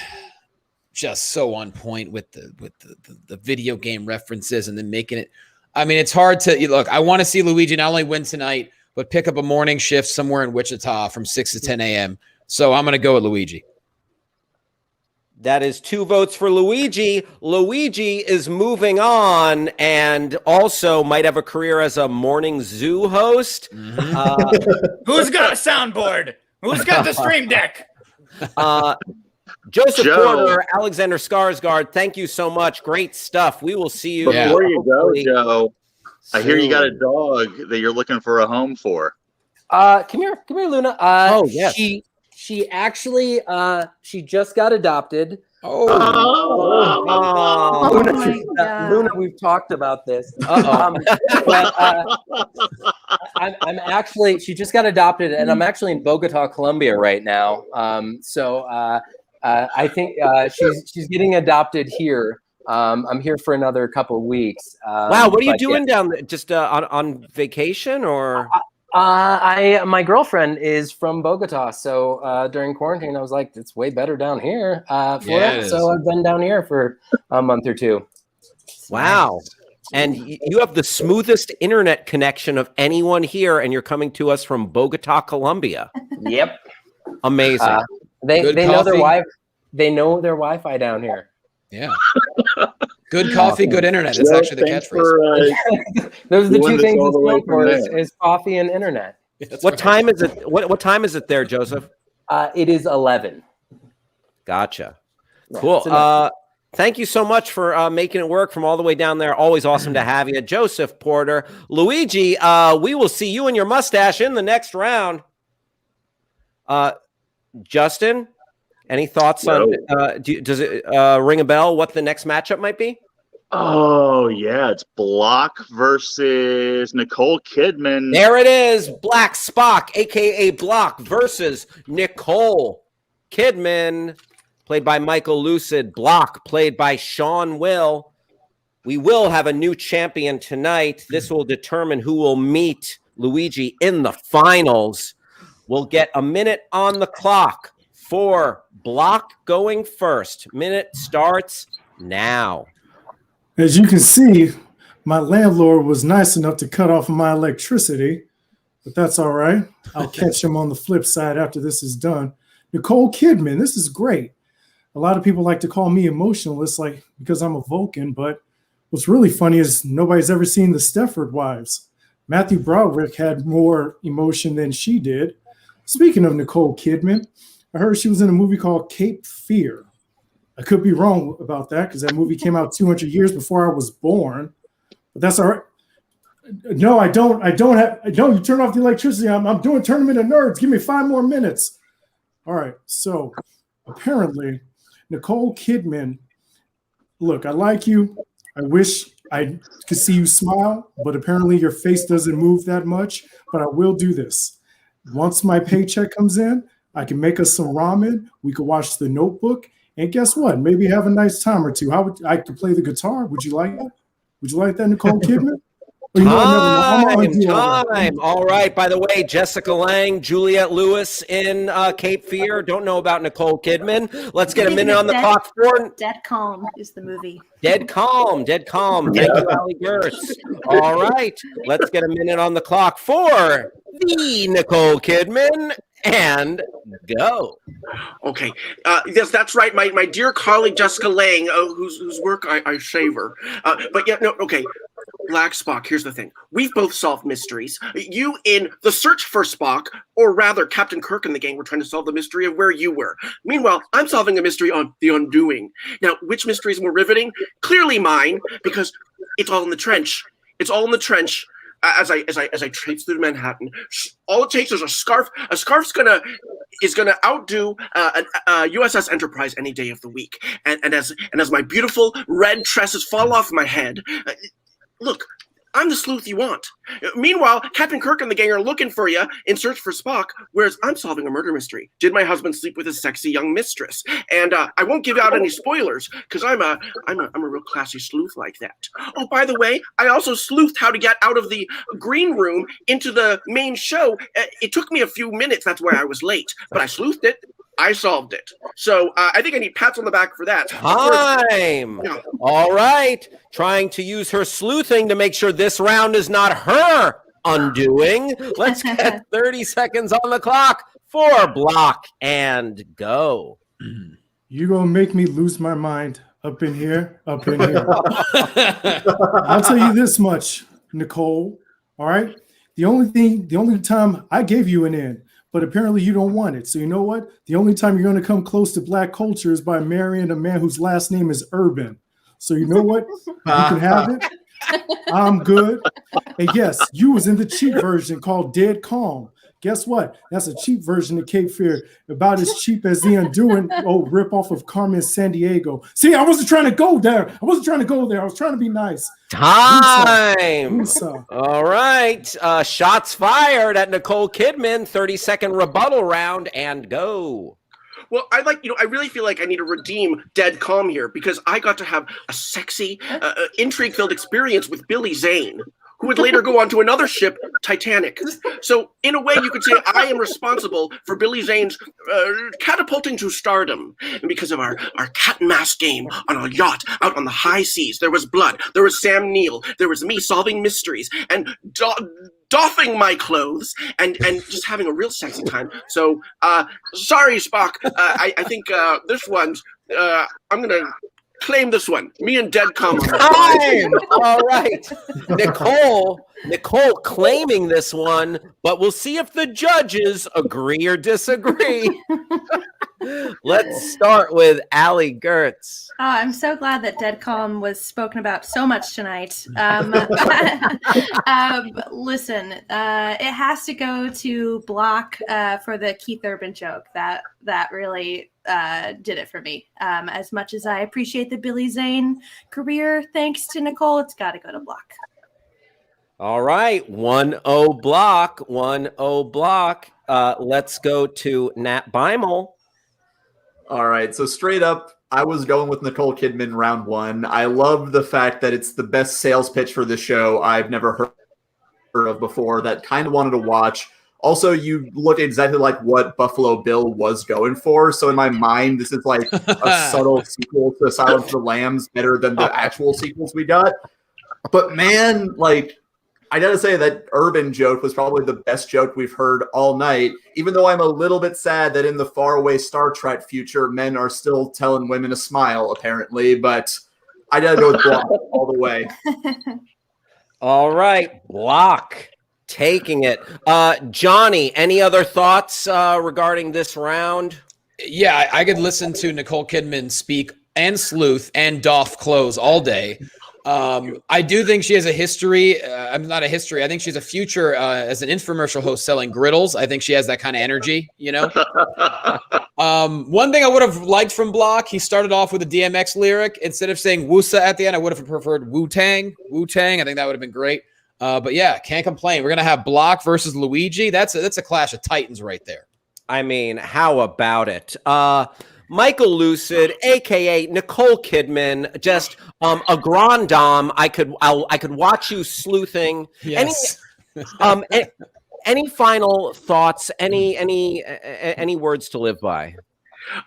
just so on point with the video game references and then making it. I mean, it's hard to look. I want to see Luigi not only win tonight, but pick up a morning shift somewhere in Wichita from 6 to 10 a.m. So I'm going to go with Luigi. That is 2 votes for Luigi. Luigi is moving on and also might have a career as a morning zoo host. Who's got a soundboard? Who's got the stream deck? Joseph Joe. Porter, Alexander Skarsgård, thank you so much. Great stuff. We will see you. Before you go, hopefully Joe, I hear you got a soon. dog that you're looking for a home for. Come here, Luna. Yes. She actually she just got adopted. Oh. Luna, my God. Luna, we've talked about this. I'm actually, she just got adopted, and I'm actually in Bogota, Colombia right now. I think she's getting adopted here. I'm here for another couple of weeks. Wow, what are you but doing down there? Just on vacation or? My girlfriend is from Bogota, so during quarantine, I was like, it's way better down here for Yeah, it it. is. So I've been down here for a month or two. Wow. And you have the smoothest internet connection of anyone here, and you're coming to us from Bogota, Colombia. Yep. Amazing. They Good know their coffee. They know their Wi-Fi down here. Yeah. Good coffee, good internet. That's Joe, actually the thanks catchphase. for, Those are the doing two this things all it's the way known from for there. is coffee and internet. That's What right. time is it? What time is it there, Joseph? It is 11. Gotcha. Right, Cool. it's enough. Thank you so much for making it work from all the way down there. Always awesome to have you, Joseph Porter. Luigi, we will see you and your mustache in the next round. Justin, any thoughts on? Does it ring a bell? What the next matchup might be? Oh, yeah. It's Block versus Nicole Kidman. There it is. Black Spock, aka Block, versus Nicole Kidman, played by Michael Lucid. Block, played by Sean Will. We will have a new champion tonight. This will determine who will meet Luigi in the finals. We'll get a minute on the clock for Block going first. Minute starts now. As you can see, my landlord was nice enough to cut off my electricity, but that's all right. I'll catch him on the flip side after this is done. Nicole Kidman, this is great. A lot of people like to call me emotionalist, like because I'm a Vulcan, but what's really funny is nobody's ever seen the Stepford Wives. Matthew Broderick had more emotion than she did. Speaking of Nicole Kidman, I heard she was in a movie called Cape Fear. I could be wrong about that because that movie came out 200 years before I was born. But that's all right. No, I don't have. No, you turn off the electricity. I'm doing Tournament of Nerds. Give me 5 more minutes. All right. So apparently, Nicole Kidman. Look, I like you. I wish I could see you smile, but apparently your face doesn't move that much. But I will do this. Once my paycheck comes in, I can make us some ramen. We could watch The Notebook. And guess what? Maybe have a nice time or two. How would I could play the guitar? Would you like that? Would you like that, Nicole Kidman? Or you know what, never mind. I'm gonna do all that. Time. All right. By the way, Jessica Lange, Juliette Lewis in Cape Fear. Don't know about Nicole Kidman. Let's get a minute on the clock for Dead Calm is the movie. Dead Calm. Dead Calm. Thank you, Ali Gertz. All right. Let's get a minute on the clock for the Nicole Kidman and go. Okay, yes, that's right. My dear colleague Jessica Lange, whose work I savor. But yeah, no, okay. Black Spock, here's the thing. We've both solved mysteries. You in The Search for Spock, or rather Captain Kirk and the gang were trying to solve the mystery of where you were. Meanwhile, I'm solving a mystery on The Undoing. Now, which mystery is more riveting? Clearly mine, because it's all in the trench. It's all in the trench. As I traipse through Manhattan, all it takes is a scarf. A scarf's gonna outdo USS Enterprise any day of the week. And as my beautiful red tresses fall off my head, look, I'm the sleuth you want. Meanwhile, Captain Kirk and the gang are looking for you in search for Spock, whereas I'm solving a murder mystery. Did my husband sleep with his sexy young mistress? And I won't give out any spoilers because I'm a real classy sleuth like that. Oh, by the way, I also sleuthed how to get out of the green room into the main show. It took me a few minutes. That's why I was late, but I sleuthed it. I solved it. So I think I need pats on the back for that. Time. Yeah. All right. Trying to use her sleuthing to make sure this round is not her undoing. Let's get 30 seconds on the clock for Block and go. You gonna make me lose my mind up in here, up in here. I'll tell you this much, Nicole. All right. The only time I gave you an in, but apparently you don't want it. So you know what? The only time you're going to come close to Black culture is by marrying a man whose last name is Urban. So you know what? You can have it. I'm good. And yes, you was in the cheap version called Dead Calm. Guess what? That's a cheap version of Cape Fear, about as cheap as the Undoing rip off of Carmen Sandiego. See, I wasn't trying to go there. I was trying to be nice. Time. Lisa. All right. Shots fired at Nicole Kidman. 30-second rebuttal round and go. Well, I really feel like I need to redeem Dead Calm here because I got to have a sexy, intrigue-filled experience with Billy Zane, who would later go on to another ship, Titanic. So, in a way, you could say I am responsible for Billy Zane's catapulting to stardom. And because of our cat and mouse game on a yacht out on the high seas, there was blood, there was Sam Neill, there was me solving mysteries, and doffing my clothes and just having a real sexy time. So, sorry, Spock. I think this one's, I'm going to claim this one. Me and Dead Calm. Time. All right. Nicole claiming this one, but we'll see if the judges agree or disagree. Let's start with Allie Gertz. Oh, I'm so glad that Dead Calm was spoken about so much tonight. Listen, it has to go to Block for the Keith Urban joke. That really did it for me. As much as I appreciate the Billy Zane career, thanks to Nicole, it's got to go to Block. All right, 1-0 Block, 1-0 Block. Let's go to Nat Beimel. All right, so straight up, I was going with Nicole Kidman round one. I love the fact that it's the best sales pitch for the show I've never heard of before, that kind of wanted to watch. Also, you look exactly like what Buffalo Bill was going for. So in my mind, this is like a subtle sequel to Silence of the Lambs, better than the actual sequels we got. But man, like, I gotta say that Urban joke was probably the best joke we've heard all night, even though I'm a little bit sad that in the faraway Star Trek future, men are still telling women to smile, apparently, but I gotta go with Block all the way. All right, Block taking it. Johnny, any other thoughts regarding this round? Yeah, I could listen to Nicole Kidman speak and sleuth and doff clothes all day. I do think she has a history. I'm not a history. I think she's a future as an infomercial host selling griddles. I think she has that kind of energy, you know? One thing I would have liked from Block, he started off with a DMX lyric. Instead of saying Woosa at the end, I would have preferred Wu-Tang. Wu-Tang. I think that would have been great. But yeah, can't complain. We're going to have Block versus Luigi. That's a clash of titans right there. I mean, how about it? Michael Lucid, aka Nicole Kidman, just a grand dame. I could watch you sleuthing. Yes. Any final thoughts? Any words to live by?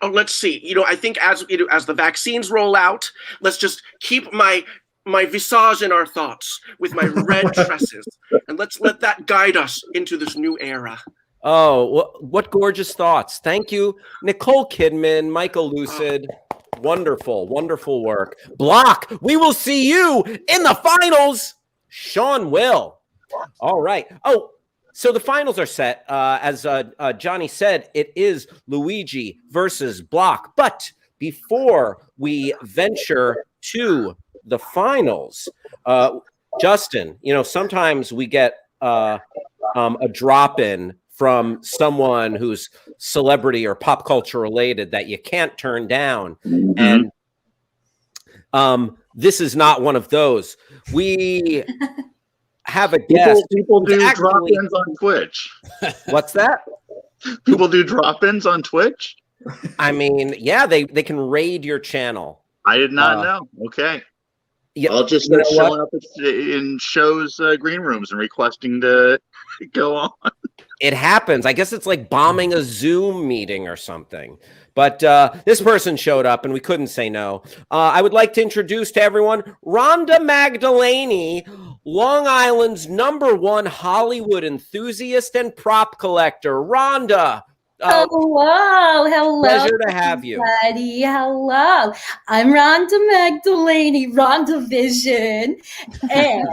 Oh, let's see. I think as the vaccines roll out, let's just keep my visage in our thoughts with my red tresses, and let's let that guide us into this new era. Oh, what gorgeous thoughts. Thank you, Nicole Kidman, Michael Lucid. Wonderful, wonderful work. Block, we will see you in the finals. Sean will. All right. Oh, so the finals are set. As Johnny said, it is Luigi versus Block. But before we venture to the finals, Justin, sometimes we get a drop-in from someone who's celebrity or pop culture related that you can't turn down. And this is not one of those. We have a guest. People do drop-ins on Twitch. What's that? People do drop-ins on Twitch? I mean, yeah, they can raid your channel. I did not know. Okay. Yeah, I'll just start showing up in shows, green rooms and requesting to go on. It happens. I guess it's like bombing a Zoom meeting or something. But this person showed up and we couldn't say no. I would like to introduce to everyone Rhonda Magdalene, Long Island's #1 Hollywood enthusiast and prop collector. Rhonda, Hello. Pleasure to have you. Everybody. Hello. I'm Rhonda Magdalene, Rhonda Vision, and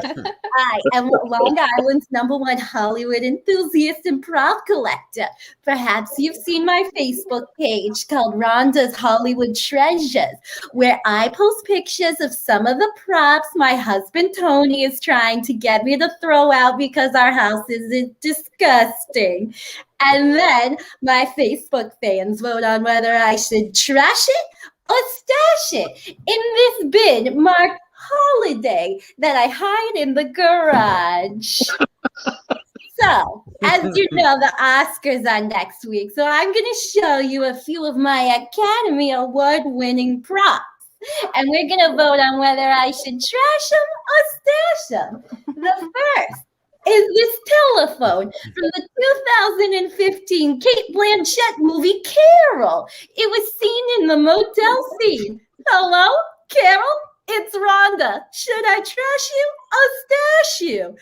I am Long Island's #1 Hollywood enthusiast and prop collector. Perhaps you've seen my Facebook page called Rhonda's Hollywood Treasures, where I post pictures of some of the props my husband Tony is trying to get me to throw out because our house is disgusting. And then my Facebook fans vote on whether I should trash it or stash it in this bin marked holiday that I hide in the garage. So, as you know, the Oscars are next week, so I'm going to show you a few of my Academy Award-winning props. And we're going to vote on whether I should trash them or stash them. The first is this telephone from the 2015 Kate Blanchett movie Carol. It was seen in the motel scene. Hello, Carol? It's Rhonda. Should I trash you or stash you?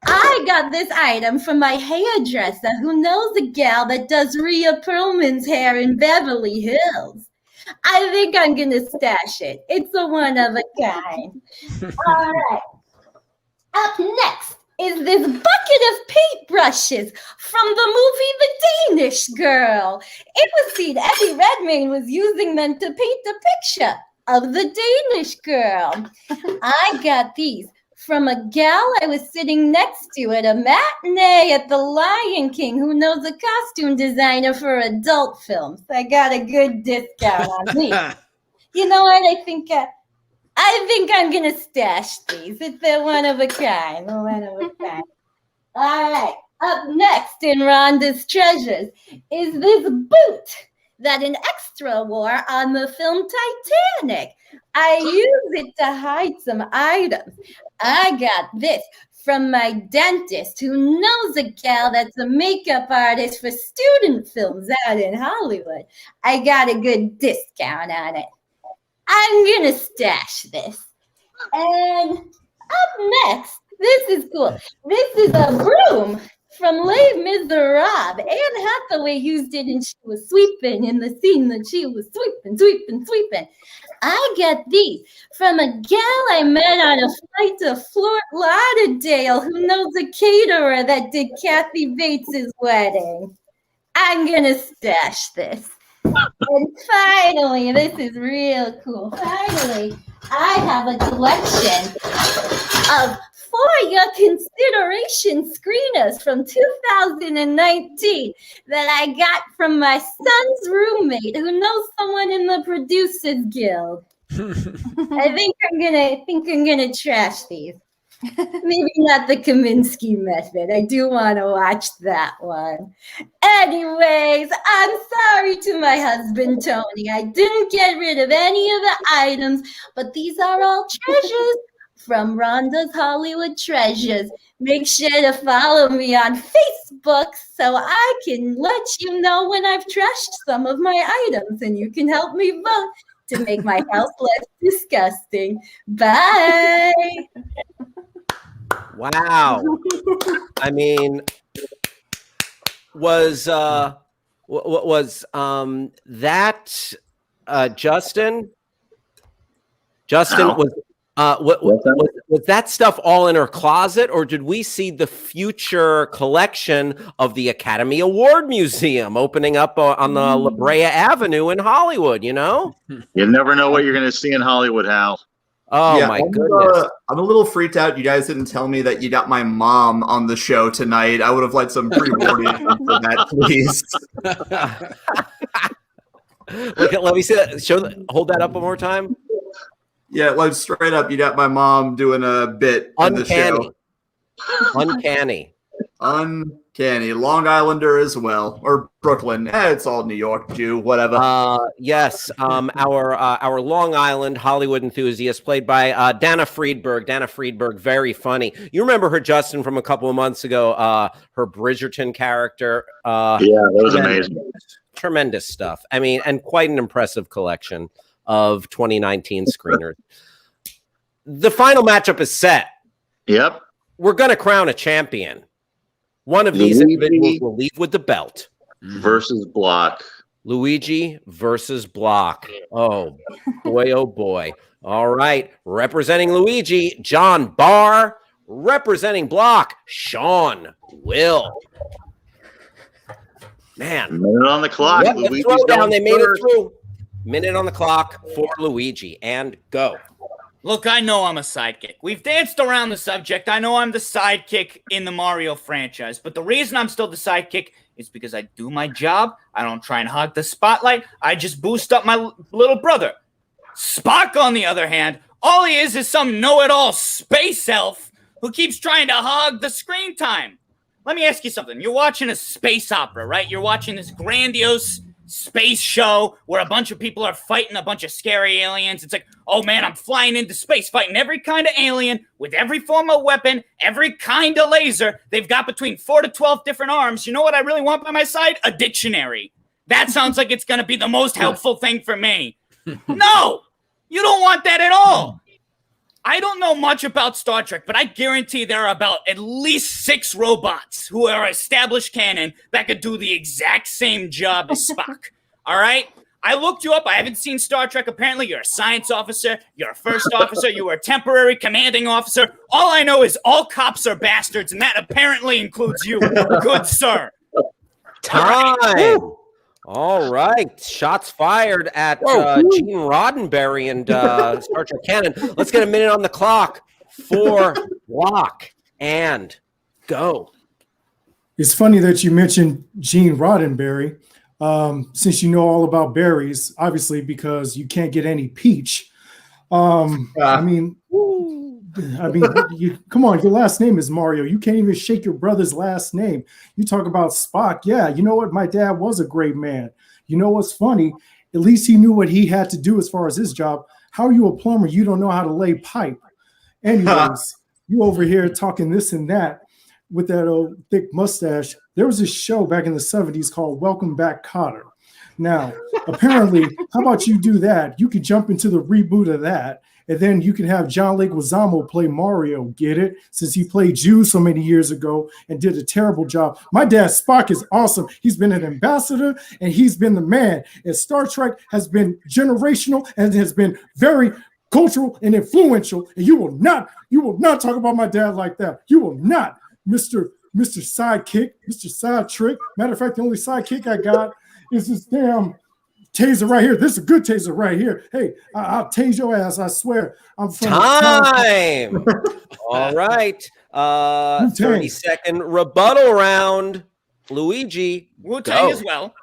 I got this item from my hairdresser who knows a gal that does Rhea Perlman's hair in Beverly Hills. I think I'm going to stash it. It's a one of a kind. All right. Up next is this bucket of paintbrushes from the movie The Danish Girl. It was seen Eddie Redmayne was using them to paint a picture of the Danish Girl. I got these from a gal I was sitting next to at a matinee at the Lion King who knows a costume designer for adult films. I got a good discount on these. You know what? I think I'm going to stash these. They're one of a kind. One of a kind. All right. Up next in Rhonda's Treasures is this boot that an extra wore on the film Titanic. I use it to hide some items. I got this from my dentist who knows a gal that's a makeup artist for student films out in Hollywood. I got a good discount on it. I'm going to stash this. And up next, this is cool. This is a broom from Les Miserables. Anne Hathaway used it and she was sweeping in the scene that she was sweeping. I get these from a gal I met on a flight to Fort Lauderdale who knows a caterer that did Kathy Bates' wedding. I'm going to stash this. And finally, this is real cool. Finally, I have a collection of For Your Consideration screeners from 2019 that I got from my son's roommate who knows someone in the Producers Guild. I think I'm gonna trash these. Maybe not the Kaminsky method. I do want to watch that one. Anyways, I'm sorry to my husband, Tony. I didn't get rid of any of the items, but these are all treasures from Rhonda's Hollywood Treasures. Make sure to follow me on Facebook so I can let you know when I've trashed some of my items, and you can help me vote to make my house less disgusting. Bye. Wow. I mean, was that Justin? Justin, was that stuff all in her closet, or did we see the future collection of the Academy Award Museum opening up on the La Brea Avenue in Hollywood? You know, you never know what you're going to see in Hollywood, Hal. Oh, yeah, my goodness. I'm a little freaked out. You guys didn't tell me that you got my mom on the show tonight. I would have liked some pre-warning for that, please. Let me see that. Hold that up one more time. Yeah, like straight up, you got my mom doing a bit on the show. Uncanny. Uncanny. Long Islander as well, or Brooklyn. It's all New York, Jew, whatever. Yes. Our Long Island Hollywood enthusiast, played by Dana Friedberg. Dana Friedberg, very funny. You remember her, Justin, from a couple of months ago. Her Bridgerton character. Yeah, that was amazing. Tremendous stuff. I mean, and quite an impressive collection of 2019 screeners. The final matchup is set. Yep. We're going to crown a champion. One of these individuals will leave with the belt. versus Block. Luigi versus Block. Oh boy. All right. Representing Luigi, John Barr. Representing Block, Sean Will. Man. Minute on the clock. What a Luigi's throwdown. going They made first. it through. Minute on the clock for Luigi. And go. Look, I know I'm a sidekick. We've danced around the subject. I know I'm the sidekick in the Mario franchise. But the reason I'm still the sidekick is because I do my job. I don't try and hog the spotlight. I just boost up my little brother. Spock, on the other hand, all he is some know-it-all space elf who keeps trying to hog the screen time. Let me ask you something. You're watching a space opera, right? You're watching this grandiose space show where a bunch of people are fighting a bunch of scary aliens. It's like, oh man, I'm flying into space, fighting every kind of alien with every form of weapon, every kind of laser. They've got between 4 to 12 different arms. You know what I really want by my side? A dictionary. That sounds like it's going to be the most helpful thing for me. No, you don't want that at all. I don't know much about Star Trek, but I guarantee there are about at least 6 robots who are established canon that could do the exact same job as Spock. All right? I looked you up. I haven't seen Star Trek. Apparently, you're a science officer. You're a first officer. You were a temporary commanding officer. All I know is all cops are bastards, and that apparently includes you. Good sir. Time. All right. Shots fired at Gene Roddenberry and Star Trek canon. Let's get a minute on the clock for Block and go. It's funny that you mentioned Gene Roddenberry, since you know all about berries, obviously, because you can't get any peach. I mean, you come on, your last name is Mario. You can't even shake your brother's last name. You talk about Spock. Yeah, you know what? My dad was a great man. You know what's funny? At least he knew what he had to do as far as his job. How are you a plumber? You don't know how to lay pipe. Anyways, you over here talking this and that with that old thick mustache. There was a show back in the 70s called Welcome Back, Kotter. Now, apparently, how about you do that? You could jump into the reboot of that, and then you can have John Leguizamo play Mario. Get it? Since he played you so many years ago and did a terrible job. My dad, Spock, is awesome. He's been an ambassador, and he's been the man. And Star Trek has been generational and has been very cultural and influential. And you will not talk about my dad like that. You will not, Mr. Sidekick, Mr. Side Trick. Matter of fact, the only sidekick I got is this damn taser right here. This is a good taser right here. Hey, I'll tase your ass. I swear. I'm from Time. All right. 30-second rebuttal round. Luigi. Wu-Tang as well.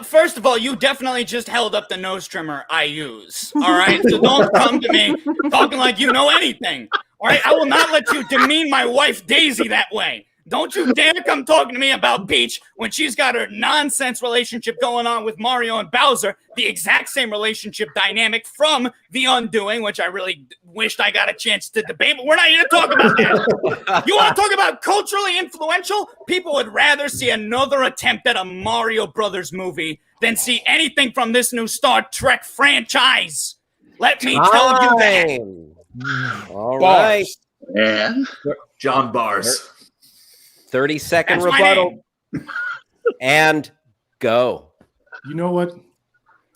First of all, you definitely just held up the nose trimmer I use. All right? So don't come to me talking like you know anything. All right? I will not let you demean my wife, Daisy, that way. Don't you dare come talking to me about Peach when she's got her nonsense relationship going on with Mario and Bowser, the exact same relationship dynamic from The Undoing, which I really wished I got a chance to debate, but we're not here to talk about that. You want to talk about culturally influential? People would rather see another attempt at a Mario Brothers movie than see anything from this new Star Trek franchise. Let me tell you that. All right. And John Bars. 30-second That's my rebuttal. And go. You know what?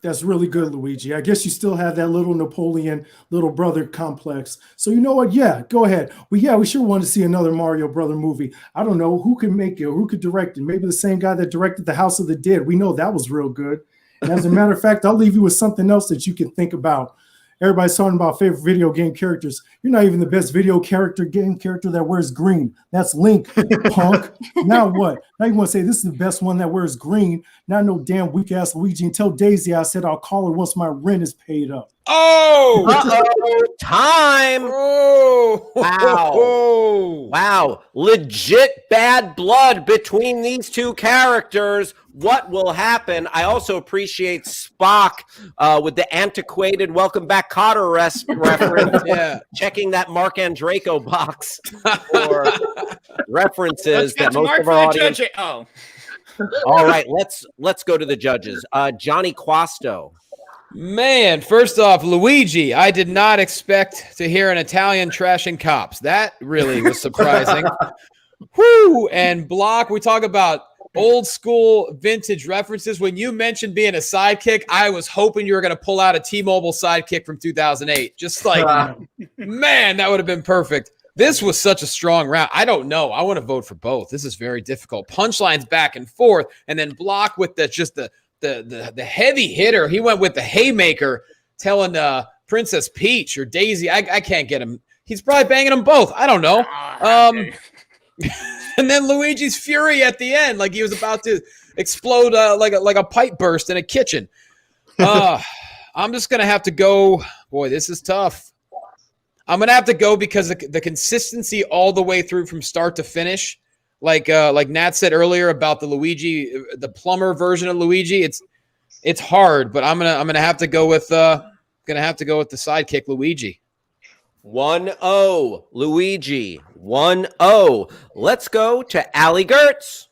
That's really good, Luigi. I guess you still have that little Napoleon little brother complex. So you know what? Yeah, go ahead. We sure want to see another Mario Brother movie. I don't know who could make it or who could direct it. Maybe the same guy that directed The House of the Dead. We know that was real good. And as a matter of fact, I'll leave you with something else that you can think about. Everybody's talking about favorite video game characters. You're not even the best game character that wears green. That's Link, punk. Now what? Now you want to say this is the best one that wears green. Not no damn weak ass Luigi. And tell Daisy I said I'll call her once my rent is paid up. Oh! Uh-oh. Time. Oh! Wow. Wow. Legit bad blood between these two characters. What will happen? I also appreciate Spock with the antiquated Welcome Back Kotter reference. Yeah. Checking that Mark Andreyko box for references that most Mark of our for the audience. judge. Oh. All right, let's go to the judges. Johnny Quasto. Man, first off, Luigi, I did not expect to hear an Italian trashing cops. That really was surprising. Whoo! And Block, we talk about old school vintage references. When you mentioned being a sidekick, I was hoping you were going to pull out a T-Mobile sidekick from 2008. Just like, man, that would have been perfect. This was such a strong round. I don't know. I want to vote for both. This is very difficult. Punchlines back and forth, and then Block with the heavy hitter. He went with the haymaker, telling Princess Peach or Daisy. I can't get him. He's probably banging them both. I don't know. And then Luigi's fury at the end, like he was about to explode like a pipe burst in a kitchen. I'm just gonna have to go. Boy, this is tough. I'm gonna have to go because the consistency all the way through from start to finish, like Nat said earlier about the Luigi, the plumber version of Luigi. It's hard, but I'm gonna have to go with the sidekick Luigi. 1-0 Luigi. 1-0. Let's go to Allie Gertz.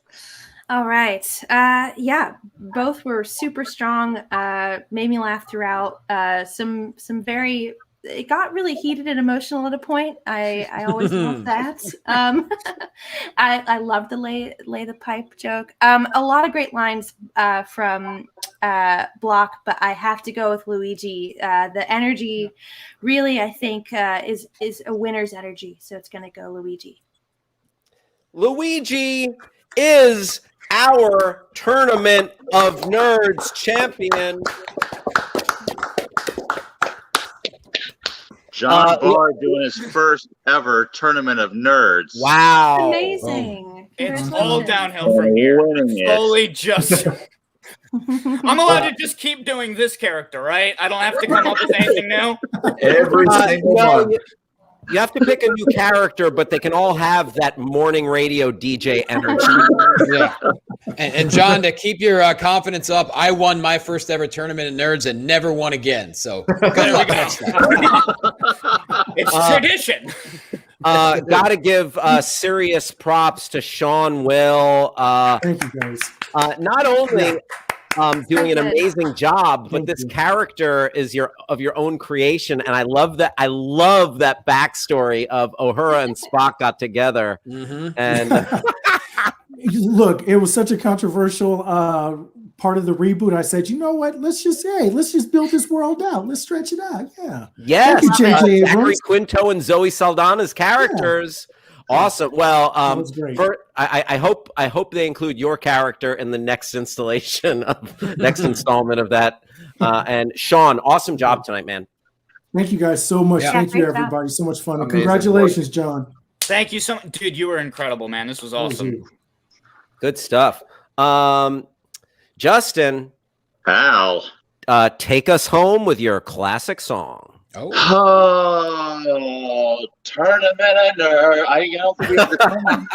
All right. Yeah, both were super strong. Made me laugh throughout. Some very. It got really heated and emotional at a point. I always love that. I love the lay the pipe joke. A lot of great lines from Block, but I have to go with Luigi. The energy, really, I think, is a winner's energy. So it's going to go Luigi. Luigi is our Tournament of Nerds champion. John Barr doing his first ever Tournament of Nerds. Wow. Amazing. It's all downhill from here. Slowly just. I'm allowed to just keep doing this character, right? I don't have to come up with anything new. Every single one. You have to pick a new character, but they can all have that morning radio DJ energy. Yeah. And John, to keep your confidence up, I won my first ever Tournament of Nerds and never won again. So good luck next time. It's tradition. Gotta give serious props to Sean Will. Thank you, guys. Not only doing an amazing job, but this character is of your own creation, and I love that. I love that backstory of Uhura and Spock got together. And Look, it was such a controversial part of the reboot. I said, you know what? Let's just build this world out. Let's stretch it out. Yeah. yes, Thank you, J.J. Zachary Abrams. Quinto and Zoe Saldana's characters. Awesome. Well, was great. I hope they include your character in the next installment of that. And Sean, awesome job tonight, man. Thank you guys so much. Yeah. Thank you, Great job. everybody. So much fun. And Amazing. congratulations, John. Thank you so much. Dude, you were incredible, man. This was awesome. Good stuff. Justin, Al. take us home with your classic song. Oh, Tournament of Nerds. I don't think we have the time.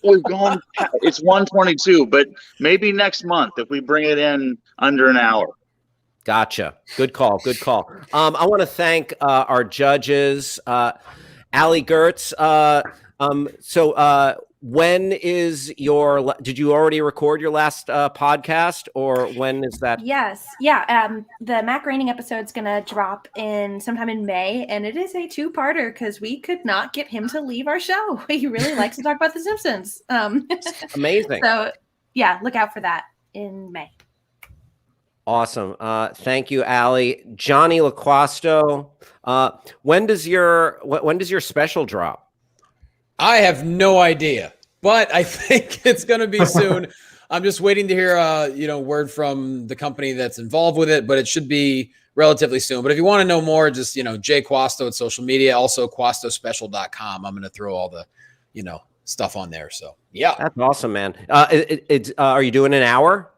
We've gone. It's 1:22, but maybe next month if we bring it in under an hour. Gotcha. Good call. Good call. I want to thank our judges, Allie Gertz. When is your? Did you already record your last podcast, or when is that? Yes. Yeah. The Matt Groening episode is going to drop in sometime in May, and it is a two-parter because we could not get him to leave our show. He really likes to talk about The Simpsons. Amazing. So, yeah, look out for that in May. Awesome. Thank you, Allie. Johnny LaQuasto. When does your special drop? I have no idea, but I think it's going to be soon. I'm just waiting to hear, word from the company that's involved with it, but it should be relatively soon. But if you want to know more, just, Jay Quasto at social media, also quastospecial.com. I'm going to throw all the, stuff on there. So, yeah. That's awesome, man. Are you doing an hour?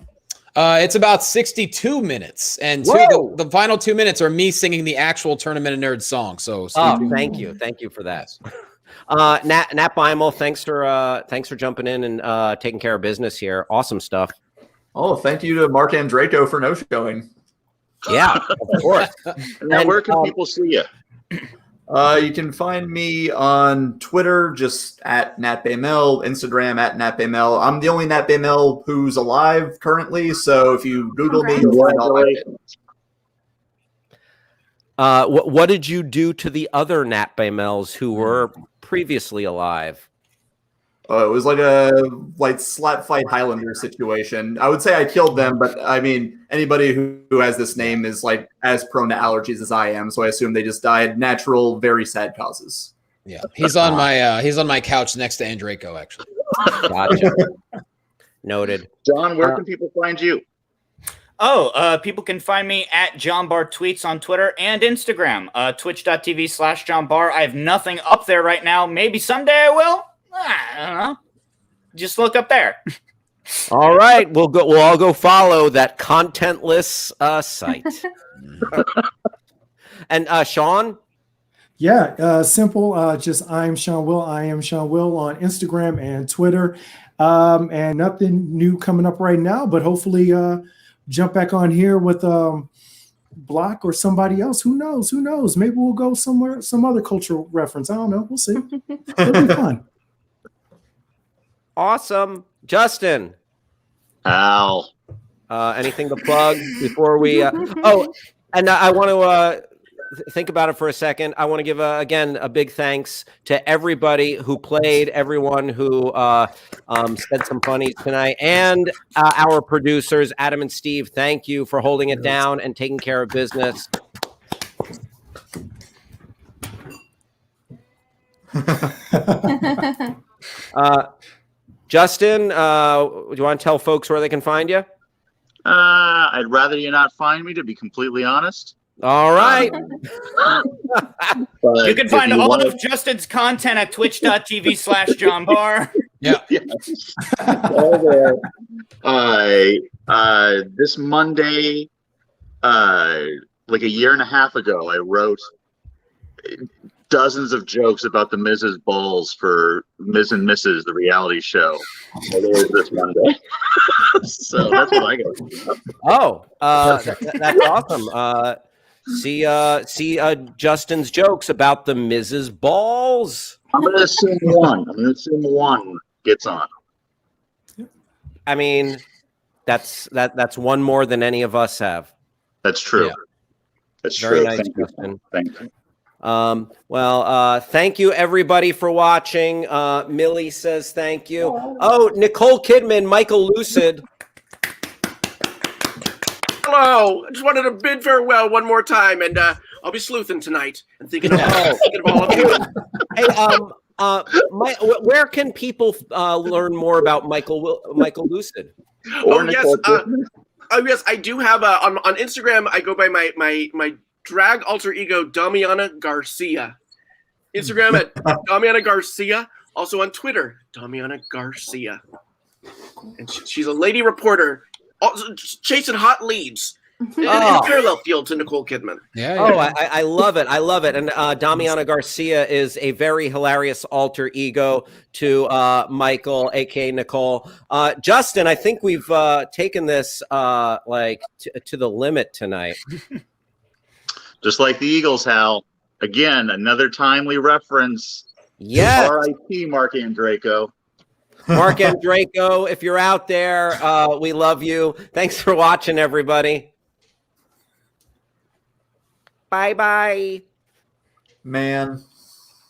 It's about 62 minutes, and the final 2 minutes are me singing the actual Tournament of Nerds song. So, thank you for that. Nat Beimel, thanks for jumping in and taking care of business here. Awesome stuff. Oh, thank you to Mark Andreyko for no showing. Yeah, of course. Now, where can people see you? You can find me on Twitter, just at Nat Beimel, Instagram at Nat Beimel. I'm the only Nat Beimel who's alive currently, so if you Google me, you'll find all my What did you do to the other Nat Beimels who were previously alive? It was like a slap fight Highlander situation. I would say I killed them, but I mean anybody who has this name is like as prone to allergies as I am, so I assume they just died natural, very sad causes. Yeah, he's on my couch next to Andraco, actually. Gotcha. Noted. John, where can people find you? People can find me at John Barr Tweets on Twitter and Instagram. Twitch.tv/John Barr. I have nothing up there right now. Maybe someday I will. I don't know. Just look up there. All right, we'll all go follow that contentless site. And Sean? Yeah, simple. Just I'm Sean Will. I am Sean Will on Instagram and Twitter. And nothing new coming up right now, but hopefully jump back on here with Block or somebody else. Who knows? Maybe we'll go somewhere, some other cultural reference. I don't know. We'll see. It'll be fun. Awesome. Justin. Al. Anything to plug before we and I want to think about it for a second. I want to give again a big thanks to everybody who played, everyone who said some funnies tonight, and our producers Adam and Steve. Thank you for holding it down and taking care of business. Justin, do you want to tell folks where they can find you? I'd rather you not find me, to be completely honest. All right. You can find all of Justin's content at twitch.tv/John Barr. Yeah. All there. This Monday, like a year and a half ago, I wrote dozens of jokes about the Mrs. Balls for Ms. and Mrs., the reality show. Well, there's this Monday. So that's what I got. Oh, that's awesome. See Justin's jokes about the Mrs. Balls. I'm going to assume one gets on. I mean, that's one more than any of us have. That's true. Yeah. That's very true. nice, Thank you. Justin. Thank you. Thank you everybody for watching. Millie says thank you. Oh, Nicole Kidman, Michael Lucid. Hello. I just wanted to bid farewell one more time, and I'll be sleuthing tonight and thinking of all of you. Hey, where can people learn more about Michael Lucid? Yes, I do have on Instagram. I go by my drag alter ego Damiana Garcia. Instagram at Damiana Garcia. Also on Twitter, Damiana Garcia. And she's a lady reporter, also chasing hot leads in a parallel field to Nicole Kidman. Yeah. Oh, I love it. I love it. And Damiana Garcia is a very hilarious alter ego to Michael, aka Nicole. Justin, I think we've taken this to the limit tonight. Just like the Eagles, Hal. Again, another timely reference. Yeah. R.I.P. Mark Andraco. Mark Andraco, if you're out there, we love you. Thanks for watching, everybody. Bye-bye. Man.